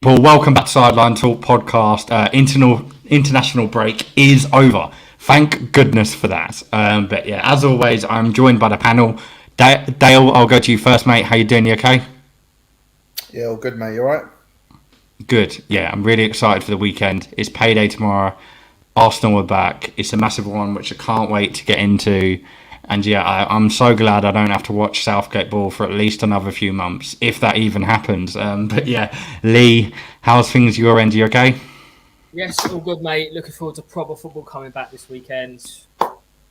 Well, welcome back to Sideline Talk podcast. International break is over. Thank goodness for that. But yeah, as always, I'm joined by the panel. Dale, I'll go to you first, mate. How you doing? You okay? Yeah, all good, mate. You all right? Good. Yeah, I'm really excited for the weekend. It's payday tomorrow. Arsenal are back. It's a massive one, which I can't wait to get into. And yeah, I'm so glad I don't have to watch Southgate ball for at least another few months, if that even happens. But yeah, Lee, how's things your end? You okay? Yes, all good, mate. Looking forward to proper football coming back this weekend.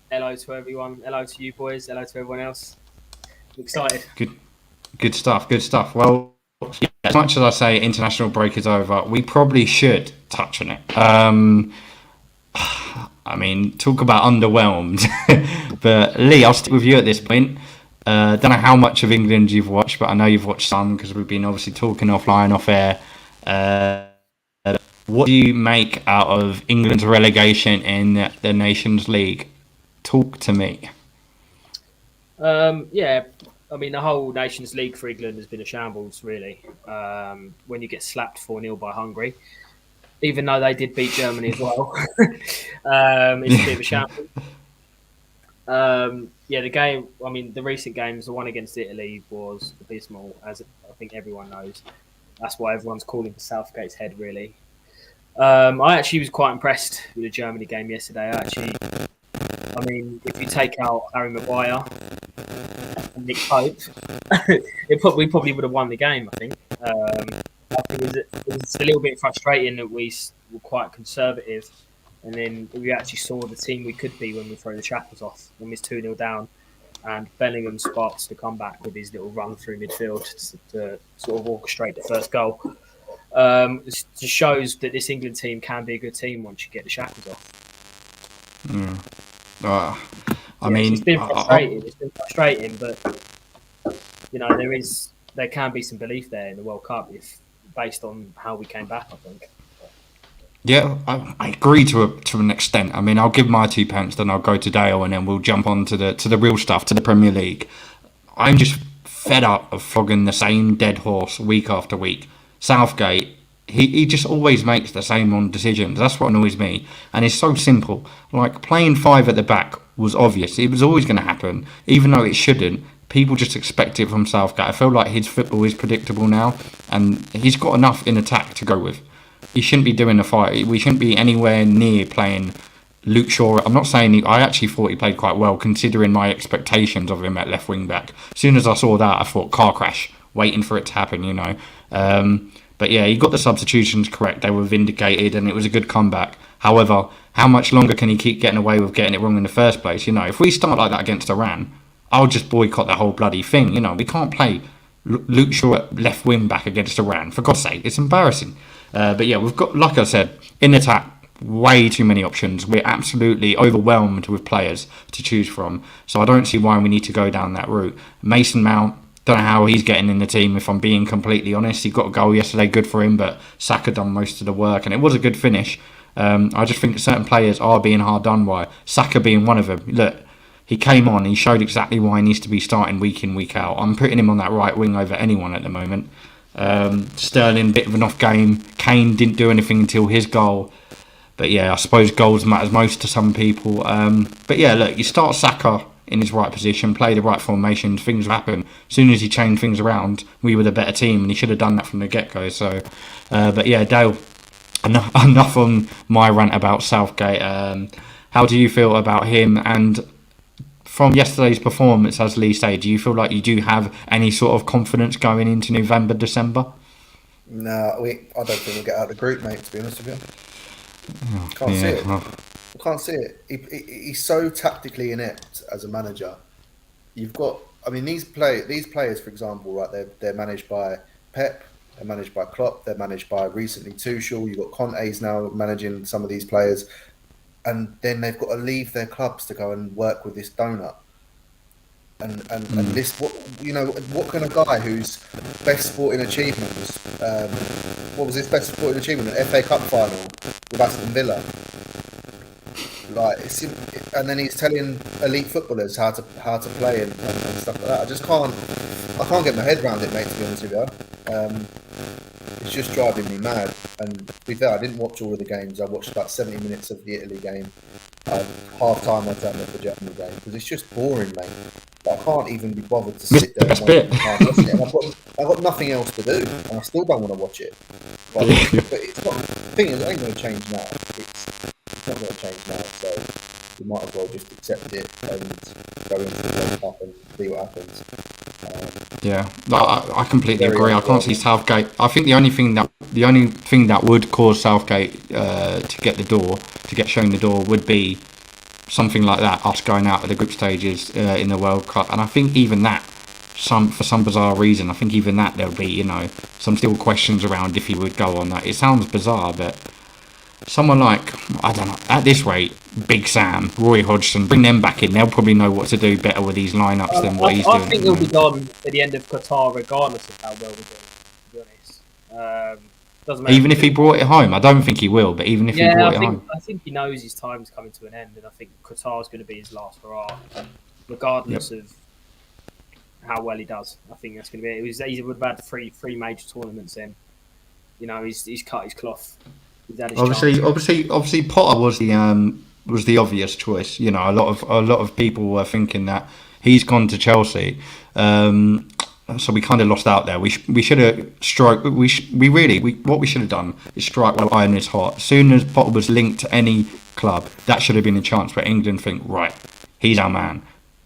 Hello to everyone. Hello to you boys. Hello to everyone else. Excited. Good stuff. Good stuff. Well, yeah, as much as I say international break is over, we probably should touch on it. I mean, talk about underwhelmed. But Lee, I'll stick with you at this point. Don't know how much of England you've watched, but I know you've watched some because we've been obviously talking offline, off air. What do you make out of England's relegation in the Nations League? Talk to me. Yeah, I mean, the whole Nations League for England has been a shambles, really. When you get slapped 4-0 by Hungary, even though they did beat Germany as well. It's a bit of a shambles. Yeah, the game, I mean, the recent games, the one against Italy was abysmal, as I think everyone knows. That's why everyone's calling for Southgate's head, really. I actually was quite impressed with the Germany game yesterday. I mean, if you take out Harry Maguire and Nick Pope, we probably would have won the game, I think. I think it was a little bit frustrating that we were quite conservative, and then we actually saw the team we could be when we throw the shackles off, when we're 2-0 down, and Bellingham sparks the comeback with his little run through midfield to sort of orchestrate the first goal. It just shows that this England team can be a good team once you get the shackles off. I mean, it's been frustrating. It's been frustrating, but you know there can be some belief there in the World Cup based on how we came back, I think. Yeah, I agree to an extent. I mean, I'll give my 2 pence, then I'll go to Dale, and then we'll jump on to the real stuff, to the Premier League. I'm just fed up of flogging the same dead horse week after week. Southgate, he just always makes the same on decisions. That's what annoys me. And it's so simple. Like, playing 5 at the back was obvious. It was always going to happen, even though it shouldn't. People just expect it from Southgate. I feel like his football is predictable now, and he's got enough in attack to go with. He shouldn't be doing the fight. We shouldn't be anywhere near playing Luke Shaw. I'm not saying I actually thought he played quite well, considering my expectations of him at left wing back. As soon as I saw that, I thought car crash, waiting for it to happen, you know. But yeah, he got the substitutions correct. They were vindicated, and it was a good comeback. However, how much longer can he keep getting away with getting it wrong in the first place? You know, if we start like that against Iran, I'll just boycott the whole bloody thing. You know, we can't play Luke Shaw at left wing back against Iran. For God's sake, it's embarrassing. But yeah, we've got, like I said, in attack, way too many options. We're absolutely overwhelmed with players to choose from. So I don't see why we need to go down that route. Mason Mount, don't know how he's getting in the team, if I'm being completely honest. He got a goal yesterday, good for him, but Saka done most of the work, and it was a good finish. I just think certain players are being hard done by. Saka being one of them. Look, he came on, he showed exactly why he needs to be starting week in, week out. I'm putting him on that right wing over anyone at the moment. Sterling, bit of an off game. Kane didn't do anything until his goal. But yeah, I suppose goals matters most to some people. But yeah, look, you start Saka in his right position, play the right formation, things happen. As soon as he changed things around, we were the better team, and he should have done that from the get-go. So, but yeah, Dale, enough on my rant about Southgate. How do you feel about him? And from yesterday's performance, as Lee said, do you feel like you do have any sort of confidence going into November, December? No, I don't think we'll get out of the group, mate, to be honest with you. Can't see it. I can't see it. He's so tactically inept as a manager. You've got, I mean, these players, for example, right? They're managed by Pep, they're managed by Klopp, they're managed by recently Tuchel. You've got Conte's now managing some of these players, and then they've got to leave their clubs to go and work with this donut. And this, what kind of guy whose best sporting achievement was, what was his best sporting achievement? An FA Cup final with Aston Villa. Like, and then he's telling elite footballers how to play and stuff like that. I can't get my head around it, mate. To be honest with you, It's just driving me mad. And to be fair, I didn't watch all of the games. I watched about 70 minutes of the Italy game. Half time I turned off the Germany game because it's just boring, mate. But I can't even be bothered to sit there and wait for time watching it. And I've got nothing else to do, and I still don't want to watch it. But it's not. The thing is, it ain't going to change now. It's not going to change now. So we might as well just accept it and go into the World Cup and see what happens. Yeah, I completely agree. I can't see Southgate. I think the only thing that would cause Southgate to get shown the door, would be something like that, us going out of the group stages in the World Cup. And I think even that, for some bizarre reason, I think even that there'll be some still questions around if he would go on that. It sounds bizarre, but someone like, I don't know, at this rate, Big Sam, Roy Hodgson, bring them back in. They'll probably know what to do better with these lineups than what he's doing. I think he'll be gone at the end of Qatar, regardless of how well we do, to be honest. Doesn't matter. Even if he brought it home, I don't think he will, but even if he brought it home. I think he knows his time's coming to an end, and I think Qatar's going to be his last hurrah, regardless of how well he does. I think that's going to be it. He would have had three major tournaments in. He's cut his cloth. Obviously, Potter was the obvious choice. A lot of people were thinking that he's gone to Chelsea, so we kind of lost out there. We should have struck. What we should have done is strike while iron is hot. As soon as Potter was linked to any club, that should have been a chance where England think, right, he's our man,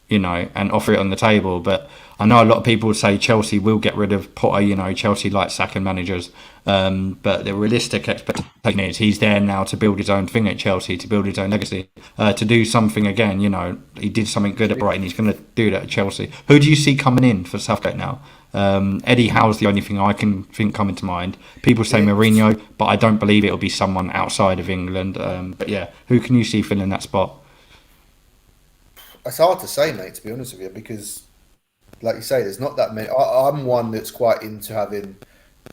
and offer it on the table. But I know a lot of people would say Chelsea will get rid of Potter. Chelsea like sacking managers. But the realistic expectation is he's there now to build his own thing at Chelsea, to build his own legacy, to do something again. He did something good at Brighton. He's going to do that at Chelsea. Who do you see coming in for Southgate now? Eddie Howe's the only thing I can think coming to mind. People say Mourinho, but I don't believe it'll be someone outside of England. But yeah, who can you see filling that spot? It's hard to say, mate, to be honest with you, because, like you say, there's not that many. I'm one that's quite into having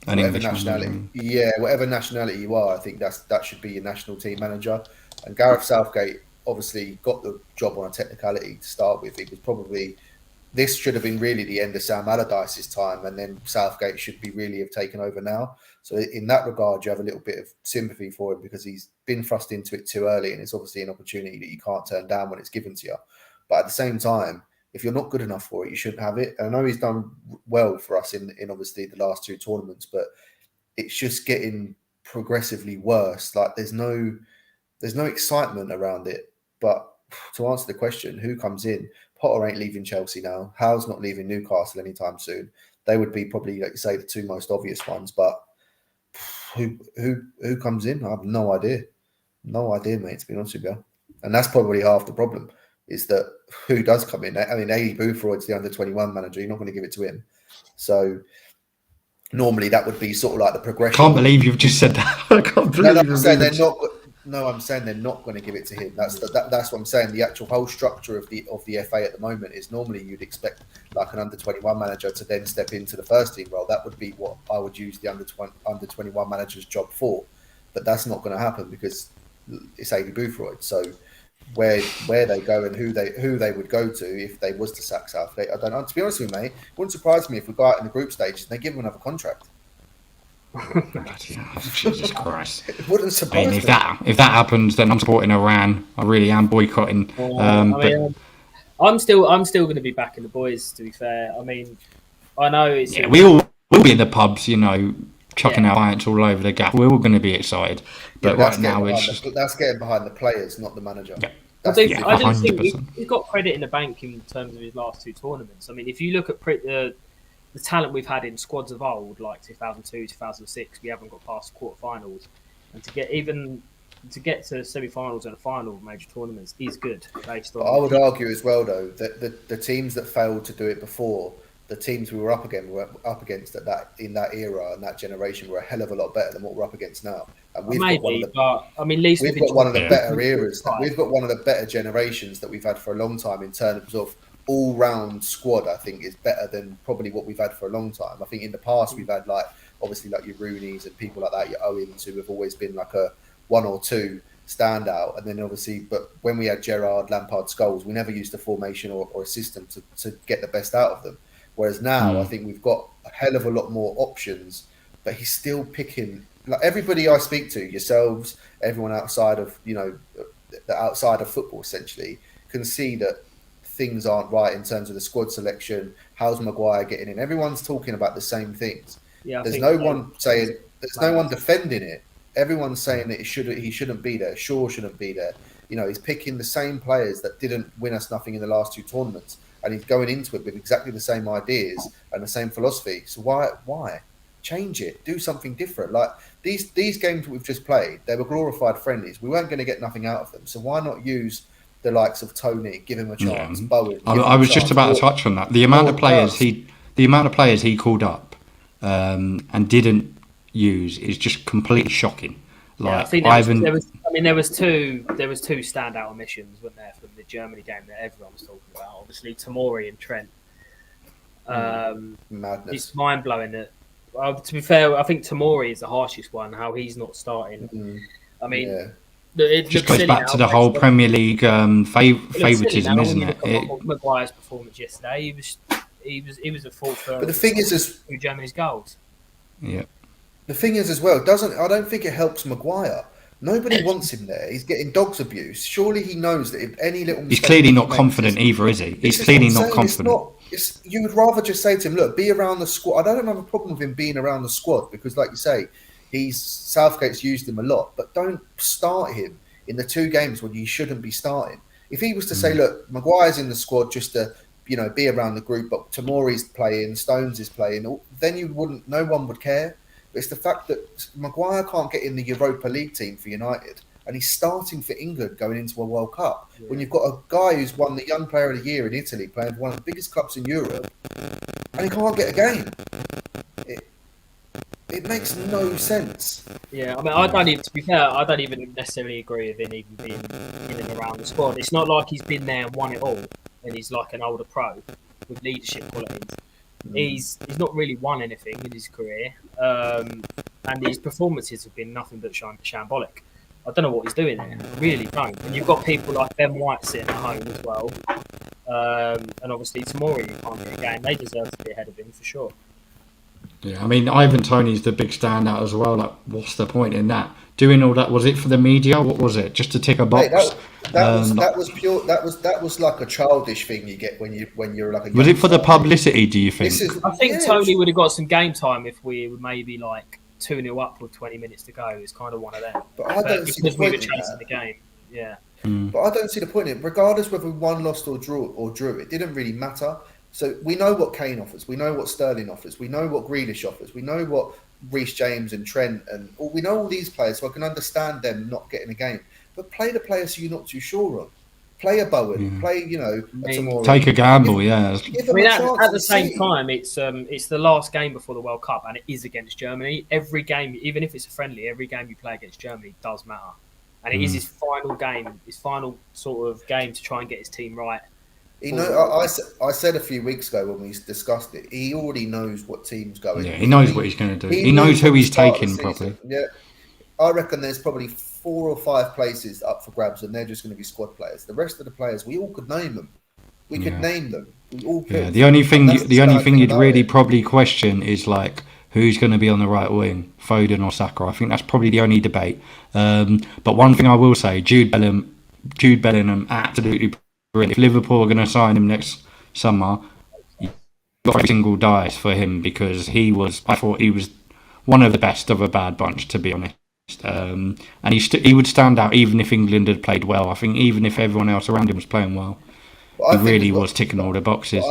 whatever nationality. Yeah, whatever nationality you are, I think that should be your national team manager. And Gareth Southgate obviously got the job on a technicality to start with. It was probably, this should have been really the end of Sam Allardyce's time, and then Southgate should be really have taken over now. So in that regard, you have a little bit of sympathy for him because he's been thrust into it too early, and it's obviously an opportunity that you can't turn down when it's given to you. But at the same time, if you're not good enough for it, you shouldn't have it. And I know he's done well for us in obviously the last two tournaments, but it's just getting progressively worse. Like there's no excitement around it. But to answer the question, who comes in? Potter ain't leaving Chelsea now. Howe's not leaving Newcastle anytime soon. They would be probably, like you say, the two most obvious ones. But who comes in? I have no idea. No idea, mate, to be honest with you. And that's probably half the problem. Is that who does come in? I mean, Adi Boothroyd's the under-21 manager. You're not going to give it to him. So normally that would be sort of like the progression. Can't believe you've just said that. I can't believe I'm saying they're not. No, I'm saying they're not going to give it to him. That's what I'm saying. The actual whole structure of the FA at the moment is normally you'd expect like an under-21 manager to then step into the first team role. That would be what I would use the under-21 manager's job for. But that's not going to happen because it's Adi Boothroyd. So where they go and who they would go to if they was to sack Southgate, I don't know. To be honest with you, mate, it wouldn't surprise me if we go out in the group stages and they give him another contract. Jesus Christ! It wouldn't surprise me. If that happens, then I'm supporting Iran. I really am boycotting. I'm still going to be backing the boys. To be fair, I mean, I know it's we'll be in the pubs, chucking our pints all over the gap. We're all going to be excited, but right now that's getting behind the players, not the manager. Yeah. I don't think he's got credit in the bank in terms of his last two tournaments. I mean, if you look at the talent we've had in squads of old, like 2002, 2006, we haven't got past quarterfinals, and to get to semi-finals and a final of major tournaments is good. Based on, I would argue as well, though, that the teams that failed to do it before, the teams we were up against in that era and that generation were a hell of a lot better than what we're up against now. And we've got one of the better eras. We've got one of the better generations that we've had for a long time in terms of all-round squad. I think is better than probably what we've had for a long time. I think in the past we've had obviously your Rooneys and people like that, your Owens, who have always been like a one or two standout, and then obviously, but when we had Gerrard, Lampard, Scholes, we never used a formation or a system to get the best out of them. Whereas now, I think we've got a hell of a lot more options but he's still picking. Like everybody I speak to, yourselves, everyone outside of the outside of football, essentially, can see that things aren't right in terms of the squad selection. How's Maguire getting in? Everyone's talking about the same things. Yeah, there's no one defending it. Everyone's saying that he shouldn't be there. Shaw shouldn't be there. He's picking the same players that didn't win us nothing in the last 2 tournaments, and he's going into it with exactly the same ideas and the same philosophy. So why change it? Do something different. Like these games we've just played, they were glorified friendlies. We weren't going to get nothing out of them. So why not use the likes of Tony, give him a chance, Bowen? I was just about to touch on that. The amount of players he called up and didn't use is just completely shocking. I think there was two standout omissions, weren't there, from the Germany game that everyone was talking about. Obviously, Tomori and Trent. Madness. It's mind blowing that. To be fair, I think Tomori is the harshest one. How he's not starting. I mean, it just goes back to the whole Premier League favouritism, isn't it? Maguire's performance yesterday, he was a full third. But the thing is, Germany's goals. Yeah. The thing is, as well, I don't think it helps Maguire. Nobody wants him there. He's getting dogs abuse. Surely he knows that if any little he's clearly not confident either, is he? He's clearly not confident. You would rather just say to him, look, be around the squad. I don't have a problem with him being around the squad because, like you say, Southgate's used him a lot, but don't start him in the 2 games when you shouldn't be starting. If he was to say, look, Maguire's in the squad just to, be around the group, but Tomori's playing, Stones is playing, then no one would care. But it's the fact that Maguire can't get in the Europa League team for United, and he's starting for England going into a World Cup. Yeah. When you've got a guy who's won the Young Player of the Year in Italy, playing for one of the biggest clubs in Europe, and he can't get a game. It makes no sense. Yeah, I mean, to be fair, I don't even necessarily agree with him even being in and around the squad. It's not like he's been there and won it all, and he's like an older pro with leadership qualities. He's not really won anything in his career, and his performances have been nothing but shambolic. I don't know what he's doing there. I really don't. And you've got people like Ben White sitting at home as well, and obviously Tomori, who can't get a game. They deserve to be ahead of him for sure. Yeah, I mean, Ivan Toney's the big standout as well. Like, what's the point in that? Doing all that, was it for the media? What was it? Just to tick a box? Mate, that was pure. That was like a childish thing you get when you're like a. Was it for the publicity? Do you think? I think Tony would have got some game time if we were maybe like 2-0 up with 20 minutes to go. It's kind of one of them. But I don't see the point in chasing the game. Yeah. But I don't see the point in it. Regardless whether we won, lost, or drew, it didn't really matter. So we know what Kane offers. We know what Sterling offers. We know what Grealish offers. We know what Reece James and Trent we know all these players, so I can understand them not getting a game. But play the players who you're not too sure of. Play a Bowen. Play, a Tomori. Take a gamble, I mean, at the same time, it's the last game before the World Cup, and it is against Germany. Every game, even if it's a friendly, every game you play against Germany does matter. And it is his final game, his final sort of game to try and get his team right. I said a few weeks ago when we discussed it, he already knows what team's going. Yeah, he knows what he's going to do. He knows who he's taking properly. Yeah, I reckon there's probably 4 or 5 places up for grabs, and they're just going to be squad players. The rest of the players, we all could name them. We could name them. We all could. Yeah, the only thing you'd really probably question is like who's going to be on the right wing, Foden or Saka. I think that's probably the only debate. But one thing I will say, Jude Bellingham, absolutely brilliant. If Liverpool are going to sign him next summer, you've got a single dice for him because I thought he was one of the best of a bad bunch, to be honest. And he would stand out even if England had played well. I think even if everyone else around him was playing well, he really was ticking all the boxes.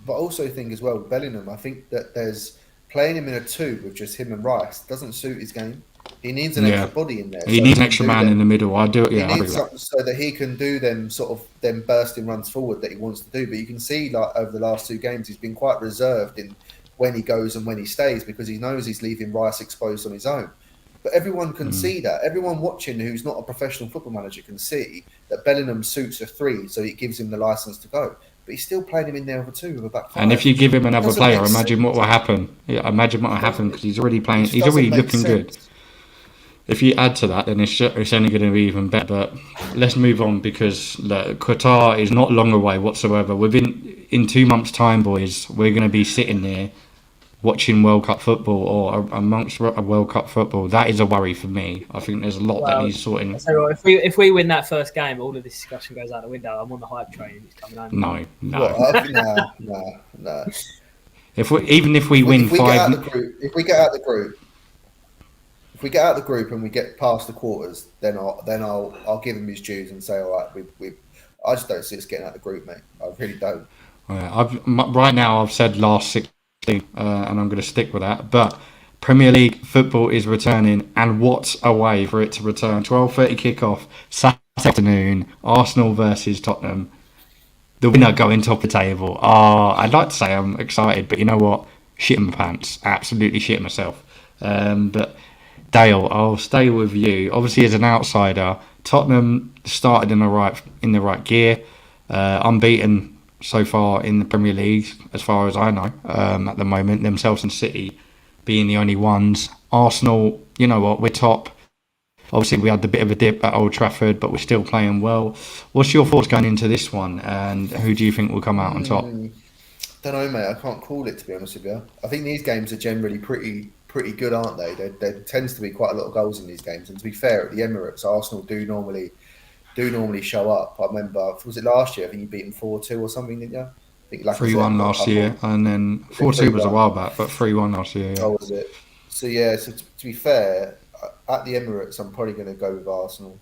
But I also think as well, Bellingham, I think that there's playing him in a 2 with just him and Rice doesn't suit his game. He needs an extra body in there. He needs an extra man in the middle. I do. Yeah, he needs something so that he can do them bursting runs forward that he wants to do. But you can see, like over the last 2 games, he's been quite reserved in when he goes and when he stays because he knows he's leaving Rice exposed on his own. But everyone can see that. Everyone watching who's not a professional football manager can see that Bellingham suits a 3, so it gives him the license to go. But he's still playing him in there with a 2 with a back 5. And if you give him another player, imagine what will happen. Yeah, imagine what will happen because he's already playing. He's already looking good. If you add to that, then it's only going to be even better. But let's move on because Qatar is not long away whatsoever. In 2 months' time, boys, we're going to be sitting there watching World Cup football or amongst a World Cup football, that is a worry for me. I think there's a lot that needs sorting. So if we win that first game, all of this discussion goes out the window. I'm on the hype train. It's coming home. No. No. If we win if we 5, get out the group and we get past the quarters, then I'll give him his dues and say, all right, I just don't see us getting out of the group, mate. I really don't. Right now, I've said last 16, and I'm going to stick with that. But Premier League football is returning, and what a way for it to return! 12:30 kickoff Saturday afternoon. Arsenal versus Tottenham. The winner going top of the table. I'd like to say I'm excited, but you know what? Shitting my pants. Absolutely shitting myself. But Dale, I'll stay with you. Obviously, as an outsider, Tottenham started in the right gear, unbeaten so far in the Premier League, as far as I know, at the moment. Themselves and City being the only ones. Arsenal, you know what? We're top. Obviously, we had a bit of a dip at Old Trafford, but we're still playing well. What's your thoughts going into this one, and who do you think will come out on top? Don't know, mate. I can't call it, to be honest with you. I think these games are generally pretty good, aren't they? There tends to be quite a lot of goals in these games. And to be fair, at the Emirates, Arsenal do normally show up. I remember, was it last year? I think you beat them 4-2 or something, didn't you? I think 3-1 last year, and then 4-2 was a while back, but 3-1 last year. Yeah. Oh, was it? So yeah. So to be fair, at the Emirates, I'm probably going to go with Arsenal.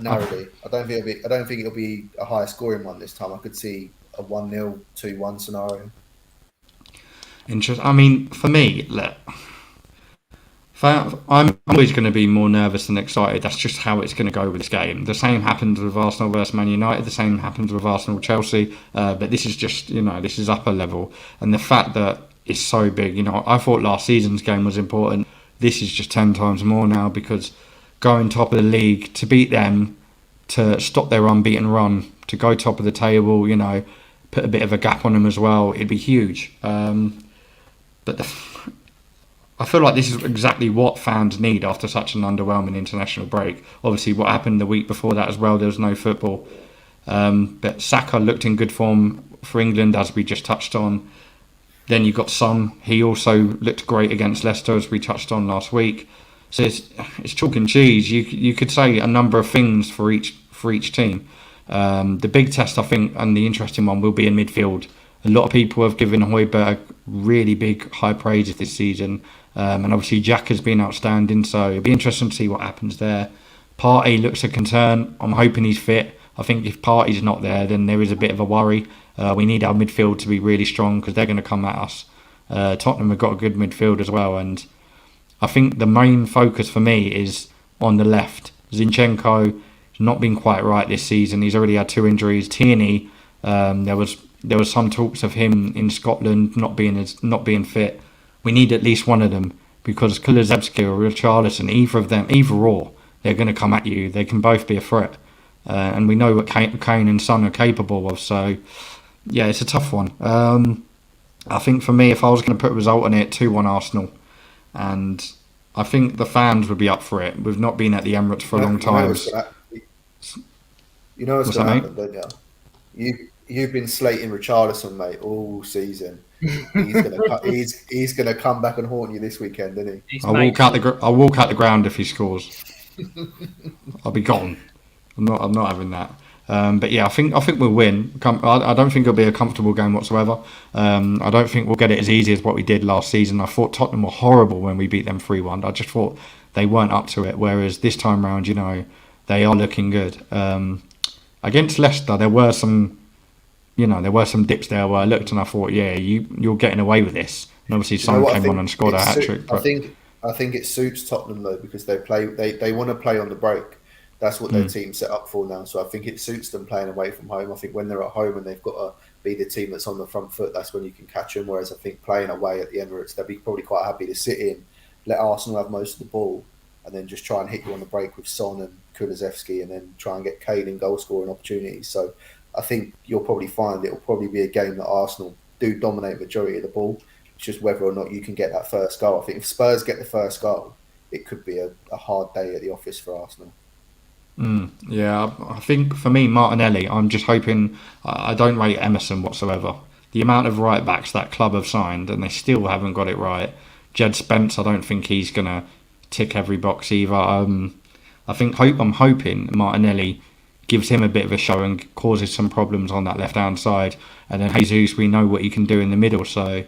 Narrowly, I don't think it'll be a higher scoring one this time. I could see a 1-0, 2-1 scenario. Interesting. I mean, for me, I'm always going to be more nervous than excited. That's just how it's going to go with this game. The same happens with Arsenal versus Man United. The same happens with Arsenal Chelsea. But this is just, this is upper level. And the fact that it's so big, I thought last season's game was important. This is just 10 times more now, because going top of the league, to beat them, to stop their unbeaten run, to go top of the table, put a bit of a gap on them as well, it'd be huge. But I feel like this is exactly what fans need after such an underwhelming international break. Obviously, what happened the week before that as well, there was no football. But Saka looked in good form for England, as we just touched on. Then you've got Son. He also looked great against Leicester, as we touched on last week. So it's chalk and cheese. You could say a number of things for each team. The big test, I think, and the interesting one will be in midfield. A lot of people have given Højbjerg really big high praises this season. And obviously Jack has been outstanding, so it'll be interesting to see what happens there. Partey looks a concern. I'm hoping he's fit. I think if Partey's not there, then there is a bit of a worry. We need our midfield to be really strong, because they're going to come at us. Tottenham have got a good midfield as well, and I think the main focus for me is on the left. Zinchenko has not been quite right this season. He's already had 2 injuries. Tierney, there was some talks of him in Scotland not being fit. We need at least one of them, because Kulusevski or Richarlison, either or, they're going to come at you. They can both be a threat. And we know what Kane and Son are capable of. So, yeah, it's a tough one. I think for me, if I was going to put a result on it, 2-1 Arsenal. And I think the fans would be up for it. We've not been at the Emirates for a long time. You know what's going to happen, don't you? You've been slating Richarlison, mate, all season. He's going to come back and haunt you this weekend, isn't he? I'll walk out the ground if he scores. I'll be gone. I'm not having that. But yeah, I think we'll win. I don't think it'll be a comfortable game whatsoever. I don't think we'll get it as easy as what we did last season. I thought Tottenham were horrible when we beat them 3-1. I just thought they weren't up to it. Whereas this time round, they are looking good. Against Leicester, there were some dips there where I looked and I thought, yeah, you're getting away with this. And obviously, Son came on and scored a hat trick. I think it suits Tottenham though, because they want to play on the break. That's what their team's set up for now. So I think it suits them playing away from home. I think when they're at home and they've got to be the team that's on the front foot, that's when you can catch them. Whereas I think playing away at the Emirates, they'll be probably quite happy to sit in, let Arsenal have most of the ball, and then just try and hit you on the break with Son and Kulusevski, and then try and get Kane in goal scoring opportunities. So I think you'll probably find it'll probably be a game that Arsenal do dominate majority of the ball. It's just whether or not you can get that first goal. I think if Spurs get the first goal, it could be a hard day at the office for Arsenal. Yeah, I think for me, Martinelli, I'm just hoping. I don't rate Emerson whatsoever. the amount of right backs that club have signed, and they still haven't got it right. Jed Spence, I don't think he's gonna tick every box either. I'm hoping Martinelli gives him a bit of a show and causes some problems on that left hand side, and then Jesus, we know what he can do in the middle. So,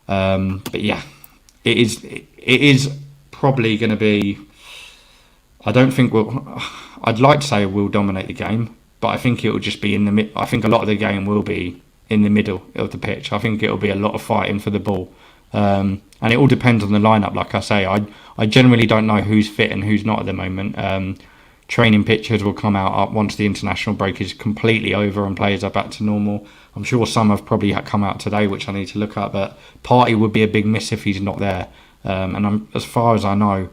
but yeah, it is probably going to be. I don't think I'd like to say we'll dominate the game, but I think it will just be in the mid. I think a lot of the game will be in the middle of the pitch. I think it'll be a lot of fighting for the ball, and it all depends on the lineup. Like I say, I generally don't know who's fit and who's not at the moment. Training pictures will come out up once the international break is completely over and players are back to normal. I'm sure some have probably come out today, which I need to look at. But Partey would be a big miss if he's not there. As far as I know,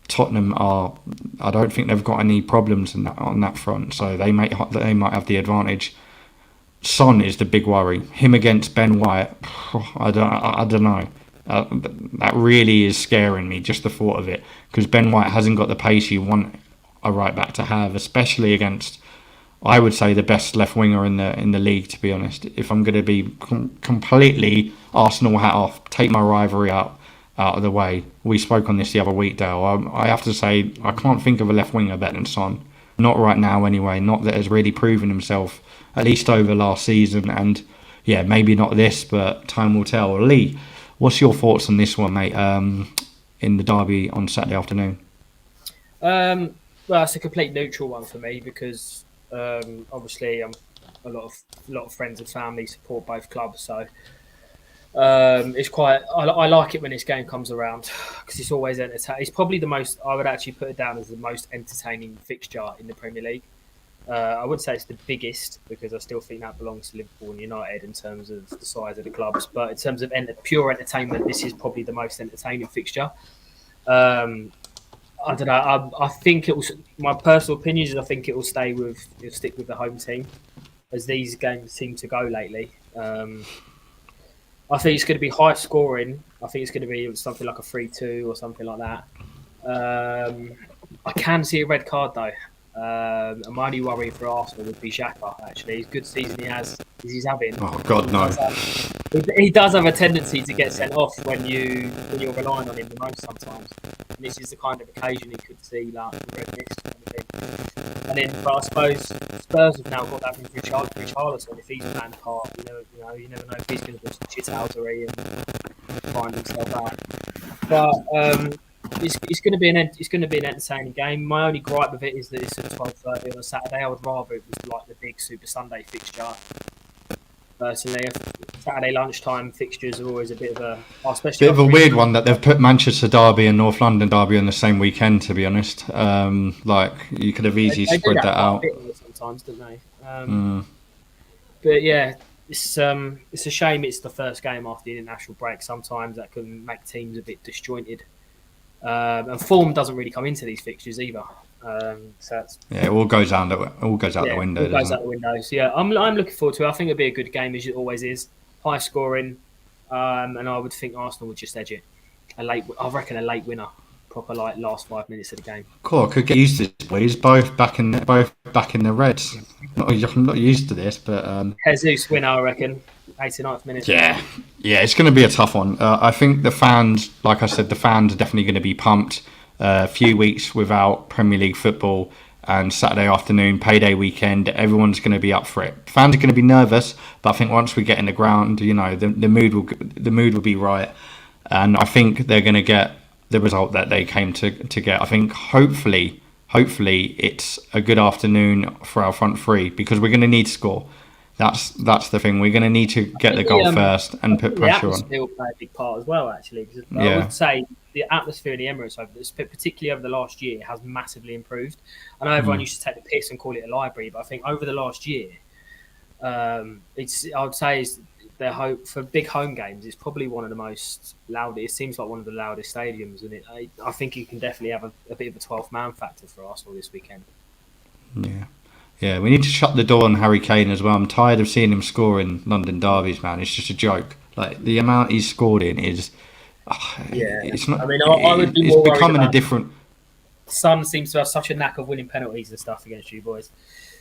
Tottenham are. I don't think they've got any problems on that front, so they might have the advantage. Son is the big worry. Him against Ben White, I don't know. That really is scaring me, just the thought of it, because Ben White hasn't got the pace you want a right back to have, especially against, I would say, the best left winger in the league. To be honest, if I'm going to be completely Arsenal hat off, take my rivalry out of the way. We spoke on this the other week, Dale. I have to say I can't think of a left winger better than Son. Not right now, anyway. Not that has really proven himself, at least over last season. And yeah, maybe not this, but time will tell. Lee, what's your thoughts on this one, mate? In the derby on Saturday afternoon. Well, it's a complete neutral one for me because obviously a lot of friends and family support both clubs, so it's quite. I like it when this game comes around because it's always entertaining. It's probably the most. I would actually put it down as the most entertaining fixture in the Premier League. I would say it's the biggest because I still think that belongs to Liverpool and United in terms of the size of the clubs. But in terms of pure entertainment, this is probably the most entertaining fixture. I don't know. I think it will. My personal opinion is I think it will stick with the home team, as these games seem to go lately. I think it's going to be high scoring. I think it's going to be something like a 3-2 or something like that. I can see a red card though. And my only worry for Arsenal would be Xhaka. Actually, he's good season he's having. Oh God, no. He does have a tendency to get sent off when you're relying on him the most sometimes. And this is the kind of occasion he could see like the red mist kind of thing. And then, but I suppose Spurs have now got that from Richarlison. If he's playing the part, you never know if he's going to do some shithousery and find himself out. But it's going to be an entertaining game. My only gripe with it is that it's at 12:30 on a Saturday. I would rather it was like the big Super Sunday fixture. Personally, Saturday lunchtime fixtures are always a bit of a weird one that they've put Manchester derby and North London derby on the same weekend. To be honest, like you could have easily spread that out. Sometimes, don't they? But yeah, it's a shame. It's the first game after the international break. Sometimes that can make teams a bit disjointed. And form doesn't really come into these fixtures either. So it all goes out the window. It goes out the window. So yeah, I'm looking forward to it. I think it'll be a good game as it always is. High scoring, and I would think Arsenal would just edge it. I reckon a late winner, proper like last 5 minutes of the game. Cool. I could get used to this, boys. Both back in the Reds. I'm not used to this, but Jesus winner, I reckon. 89th minute. Yeah, it's going to be a tough one. I think the fans, like I said, are definitely going to be pumped. A few weeks without Premier League football and Saturday afternoon, payday weekend, everyone's going to be up for it. Fans are going to be nervous, but I think once we get in the ground, the mood will be right, and I think they're going to get the result that they came to get. I think hopefully it's a good afternoon for our front three because we're going to need to score. That's the thing. We're going to need to get the goal first and put pressure on. The atmosphere will play a big part as well, actually. Because I would say the atmosphere in the Emirates particularly over the last year, has massively improved. I know everyone used to take the piss and call it a library, but I think over the last year, I would say their hope for big home games. It's probably one of the most loud. It seems like one of the loudest stadiums, and I think you can definitely have a bit of a 12th man factor for Arsenal this weekend. Yeah, we need to shut the door on Harry Kane as well. I'm tired of seeing him score in London derbies, man. It's just a joke. Like the amount he's scored in is. It's not. I mean, I would be more becoming worried a different. Son seems to have such a knack of winning penalties and stuff against you boys.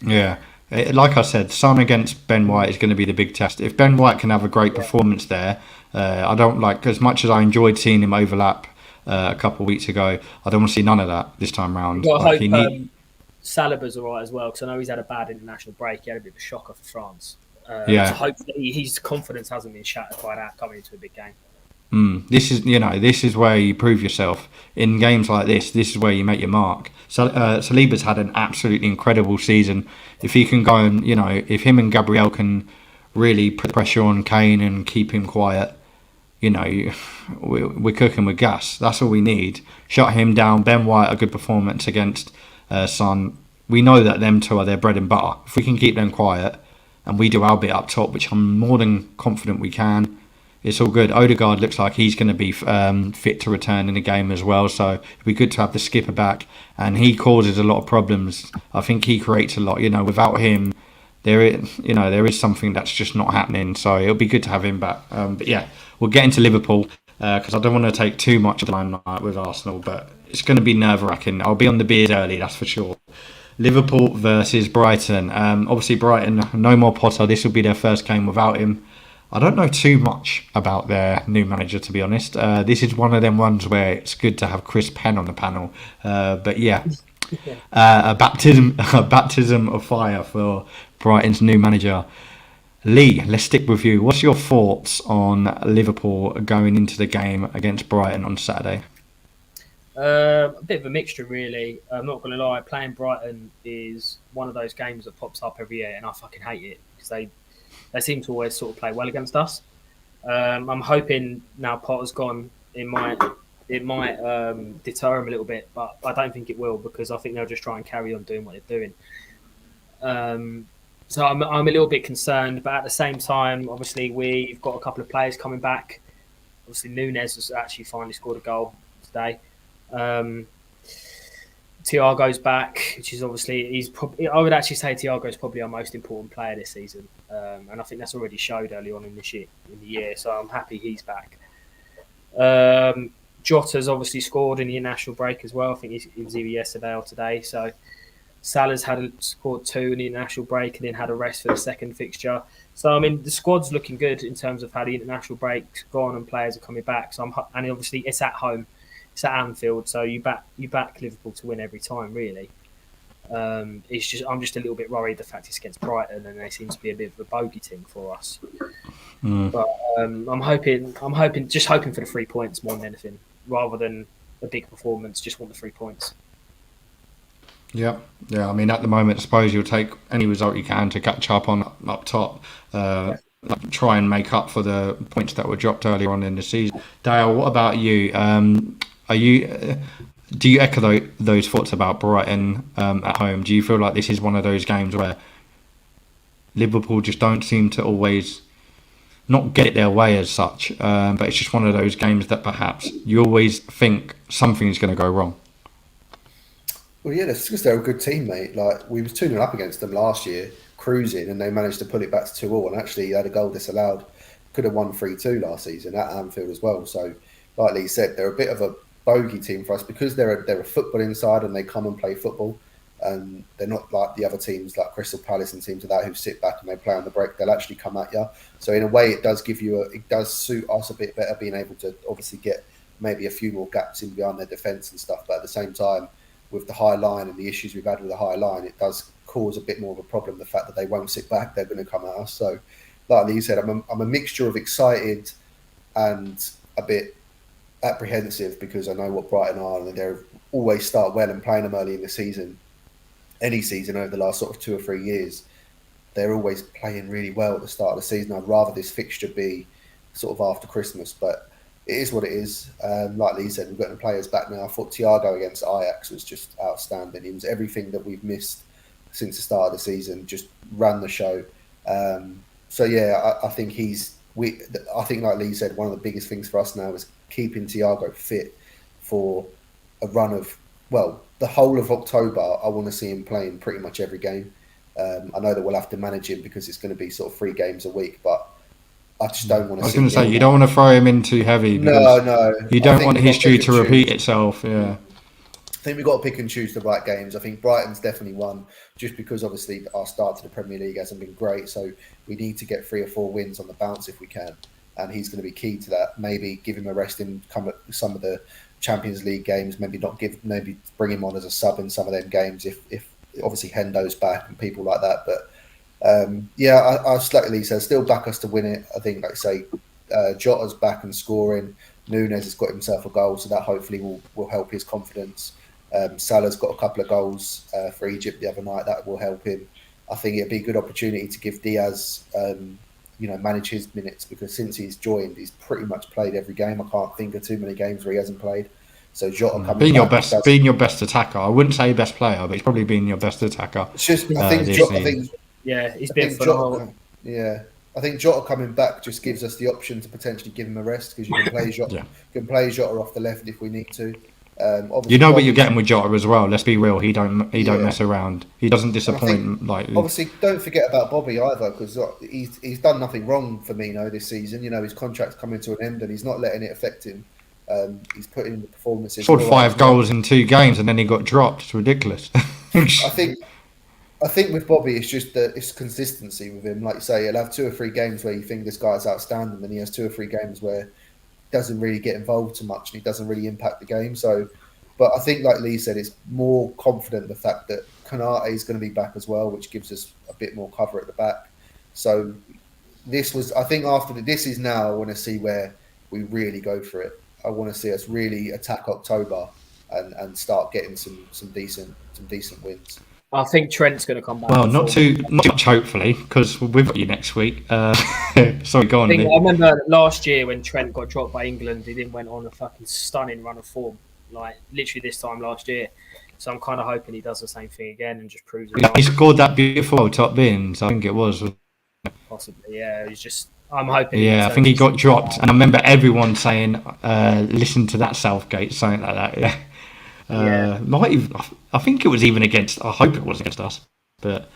Yeah. Like I said, Son against Ben White is going to be the big test. If Ben White can have a great performance there, I don't like, as much as I enjoyed seeing him overlap a couple of weeks ago, I don't want to see none of that this time round. Well, Like I he hope need, Saliba's all right as well, because I know he's had a bad international break. He had a bit of a shocker for France. So yeah. hopefully his confidence hasn't been shattered by that coming into a big game. This is where you prove yourself in games like this. This is where you make your mark. So Saliba's had an absolutely incredible season. If he can go and if him and Gabriel can really put pressure on Kane and keep him quiet, we're cooking with gas. That's all we need. Shut him down. Ben White, a good performance against Son. We know that them two are their bread and butter. If we can keep them quiet and we do our bit up top, which I'm more than confident we can, it's all good. Odegaard looks like he's going to be fit to return in the game as well, so it'd be good to have the skipper back. And he causes a lot of problems. I think he creates a lot. Without him, there is something that's just not happening. So it'll be good to have him back. But yeah, we'll get into Liverpool because I don't want to take too much of the limelight with Arsenal, but it's going to be nerve-wracking. I'll be on the beers early, that's for sure. Liverpool versus Brighton. Obviously, Brighton, no more Potter. This will be their first game without him. I don't know too much about their new manager, to be honest. This is one of them ones where it's good to have Chris Penn on the panel. But yeah, a baptism of fire for Brighton's new manager. Lee, let's stick with you. What's your thoughts on Liverpool going into the game against Brighton on Saturday? A bit of a mixture, really. I'm not going to lie. Playing Brighton is one of those games that pops up every year, and I fucking hate it because they seem to always sort of play well against us. I'm hoping now Potter's gone, it might deter him a little bit, but I don't think it will because I think they'll just try and carry on doing what they're doing. So I'm a little bit concerned, but at the same time, obviously we've got a couple of players coming back. Obviously Nunes has actually finally scored a goal today. Thiago's back, which is obviously I would actually say Thiago's probably our most important player this season, and I think that's already showed early on in the year. So I'm happy he's back. Jota's obviously scored in the international break as well. I think it was either yesterday or today. So Salah's scored 2 in the international break and then had a rest for the second fixture. So I mean the squad's looking good in terms of how the international break's gone and players are coming back. So and obviously it's at home. It's at Anfield, so you back Liverpool to win every time, really. I'm just a little bit worried the fact it's against Brighton and they seem to be a bit of a bogey team for us. But I'm hoping for the 3 points more than anything, rather than a big performance. Just want the 3 points. Yeah. I mean, at the moment, I suppose you'll take any result you can to catch up top. Try and make up for the points that were dropped earlier on in the season. Dale, what about you? Do you echo those thoughts about Brighton at home? Do you feel like this is one of those games where Liverpool just don't seem to always not get it their way as such, but it's just one of those games that perhaps you always think something's going to go wrong? Well, yeah, that's because they're a good team, mate. Like, we was 2-0 up against them last year, cruising, and they managed to pull it back to 2-2, and actually had a goal disallowed. Could have won 3-2 last season at Anfield as well. So, like Lee said, they're a bit of a bogey team for us because they're a football inside and they come and play football. And they're not like the other teams like Crystal Palace and teams like that who sit back and they play on the break. They'll actually come at you. So in a way, it does suit us a bit better being able to obviously get maybe a few more gaps in behind their defence and stuff. But at the same time, with the high line and the issues we've had with the high line, it does cause a bit more of a problem. The fact that they won't sit back, they're going to come at us. So, like Lee said, I'm a mixture of excited and a bit apprehensive because I know what Brighton are and they always start well and playing them early in the season. Any season over the last sort of 2 or 3 years, they're always playing really well at the start of the season. I'd rather this fixture be sort of after Christmas, but it is what it is. Like Lee said, we've got the players back now. I thought Thiago against Ajax was just outstanding. He was everything that we've missed since the start of the season, just ran the show. So yeah, I think I think like Lee said, one of the biggest things for us now is keeping Thiago fit for a run of, well, the whole of October. I want to see him playing pretty much every game. I know that we'll have to manage him because it's going to be sort of 3 games a week, but I just don't want to. I was going to say, you don't want to throw him in too heavy. No. You don't want history to repeat itself. Yeah. think we've got to pick and choose the right games. I think Brighton's definitely one, just because obviously our start to the Premier League hasn't been great. So we need to get 3 or 4 wins on the bounce if we can. And he's going to be key to that. Maybe give him a rest in some of the Champions League games. Maybe bring him on as a sub in some of them games if obviously Hendo's back and people like that. But I slightly said still back us to win it. I think, like I say, Jota's back and scoring. Nunes has got himself a goal, so that hopefully will help his confidence. Salah's got a couple of goals for Egypt the other night. That will help him. I think it'd be a good opportunity to give Diaz, manage his minutes, because since he's joined, he's pretty much played every game. I can't think of too many games where he hasn't played. So Jota coming being back, being your best attacker. I wouldn't say best player, but he's probably been your best attacker. It's just he's been phenomenal. I think Jota coming back just gives us the option to potentially give him a rest, because you can play Jota, Jota off the left if we need to. You know what you're getting with Jota as well. Let's be real. He don't mess around. He doesn't disappoint. Obviously, don't forget about Bobby either, because he's done nothing wrong for Mino this season. His contract's coming to an end, and he's not letting it affect him. He's putting in the performances. Scored 5 goals in 2 games, and then he got dropped. It's ridiculous. I think with Bobby, it's just that it's consistency with him. Like you say, he'll have 2 or 3 games where you think this guy's outstanding, and he has 2 or 3 games where he doesn't really get involved too much and he doesn't really impact the game. So, but I think, like Lee said, it's more confident the fact that Konate is going to be back as well, which gives us a bit more cover at the back. So I think after this is now, I want to see where we really go for it. I want to see us really attack October and start getting some decent wins. I think Trent's going to come back. Well, not too much, hopefully, because we've got you next week. Sorry, go on. I remember last year when Trent got dropped by England, he then went on a fucking stunning run of form, like literally this time last year. So I'm kind of hoping he does the same thing again and just proves it. He scored that beautiful top bins, I think it was. Possibly, yeah. He's just. I'm hoping. Yeah, I think he got dropped, and I remember everyone saying, "Listen to that Southgate," something like that. Yeah. I think it was even against. I hope it was against us, but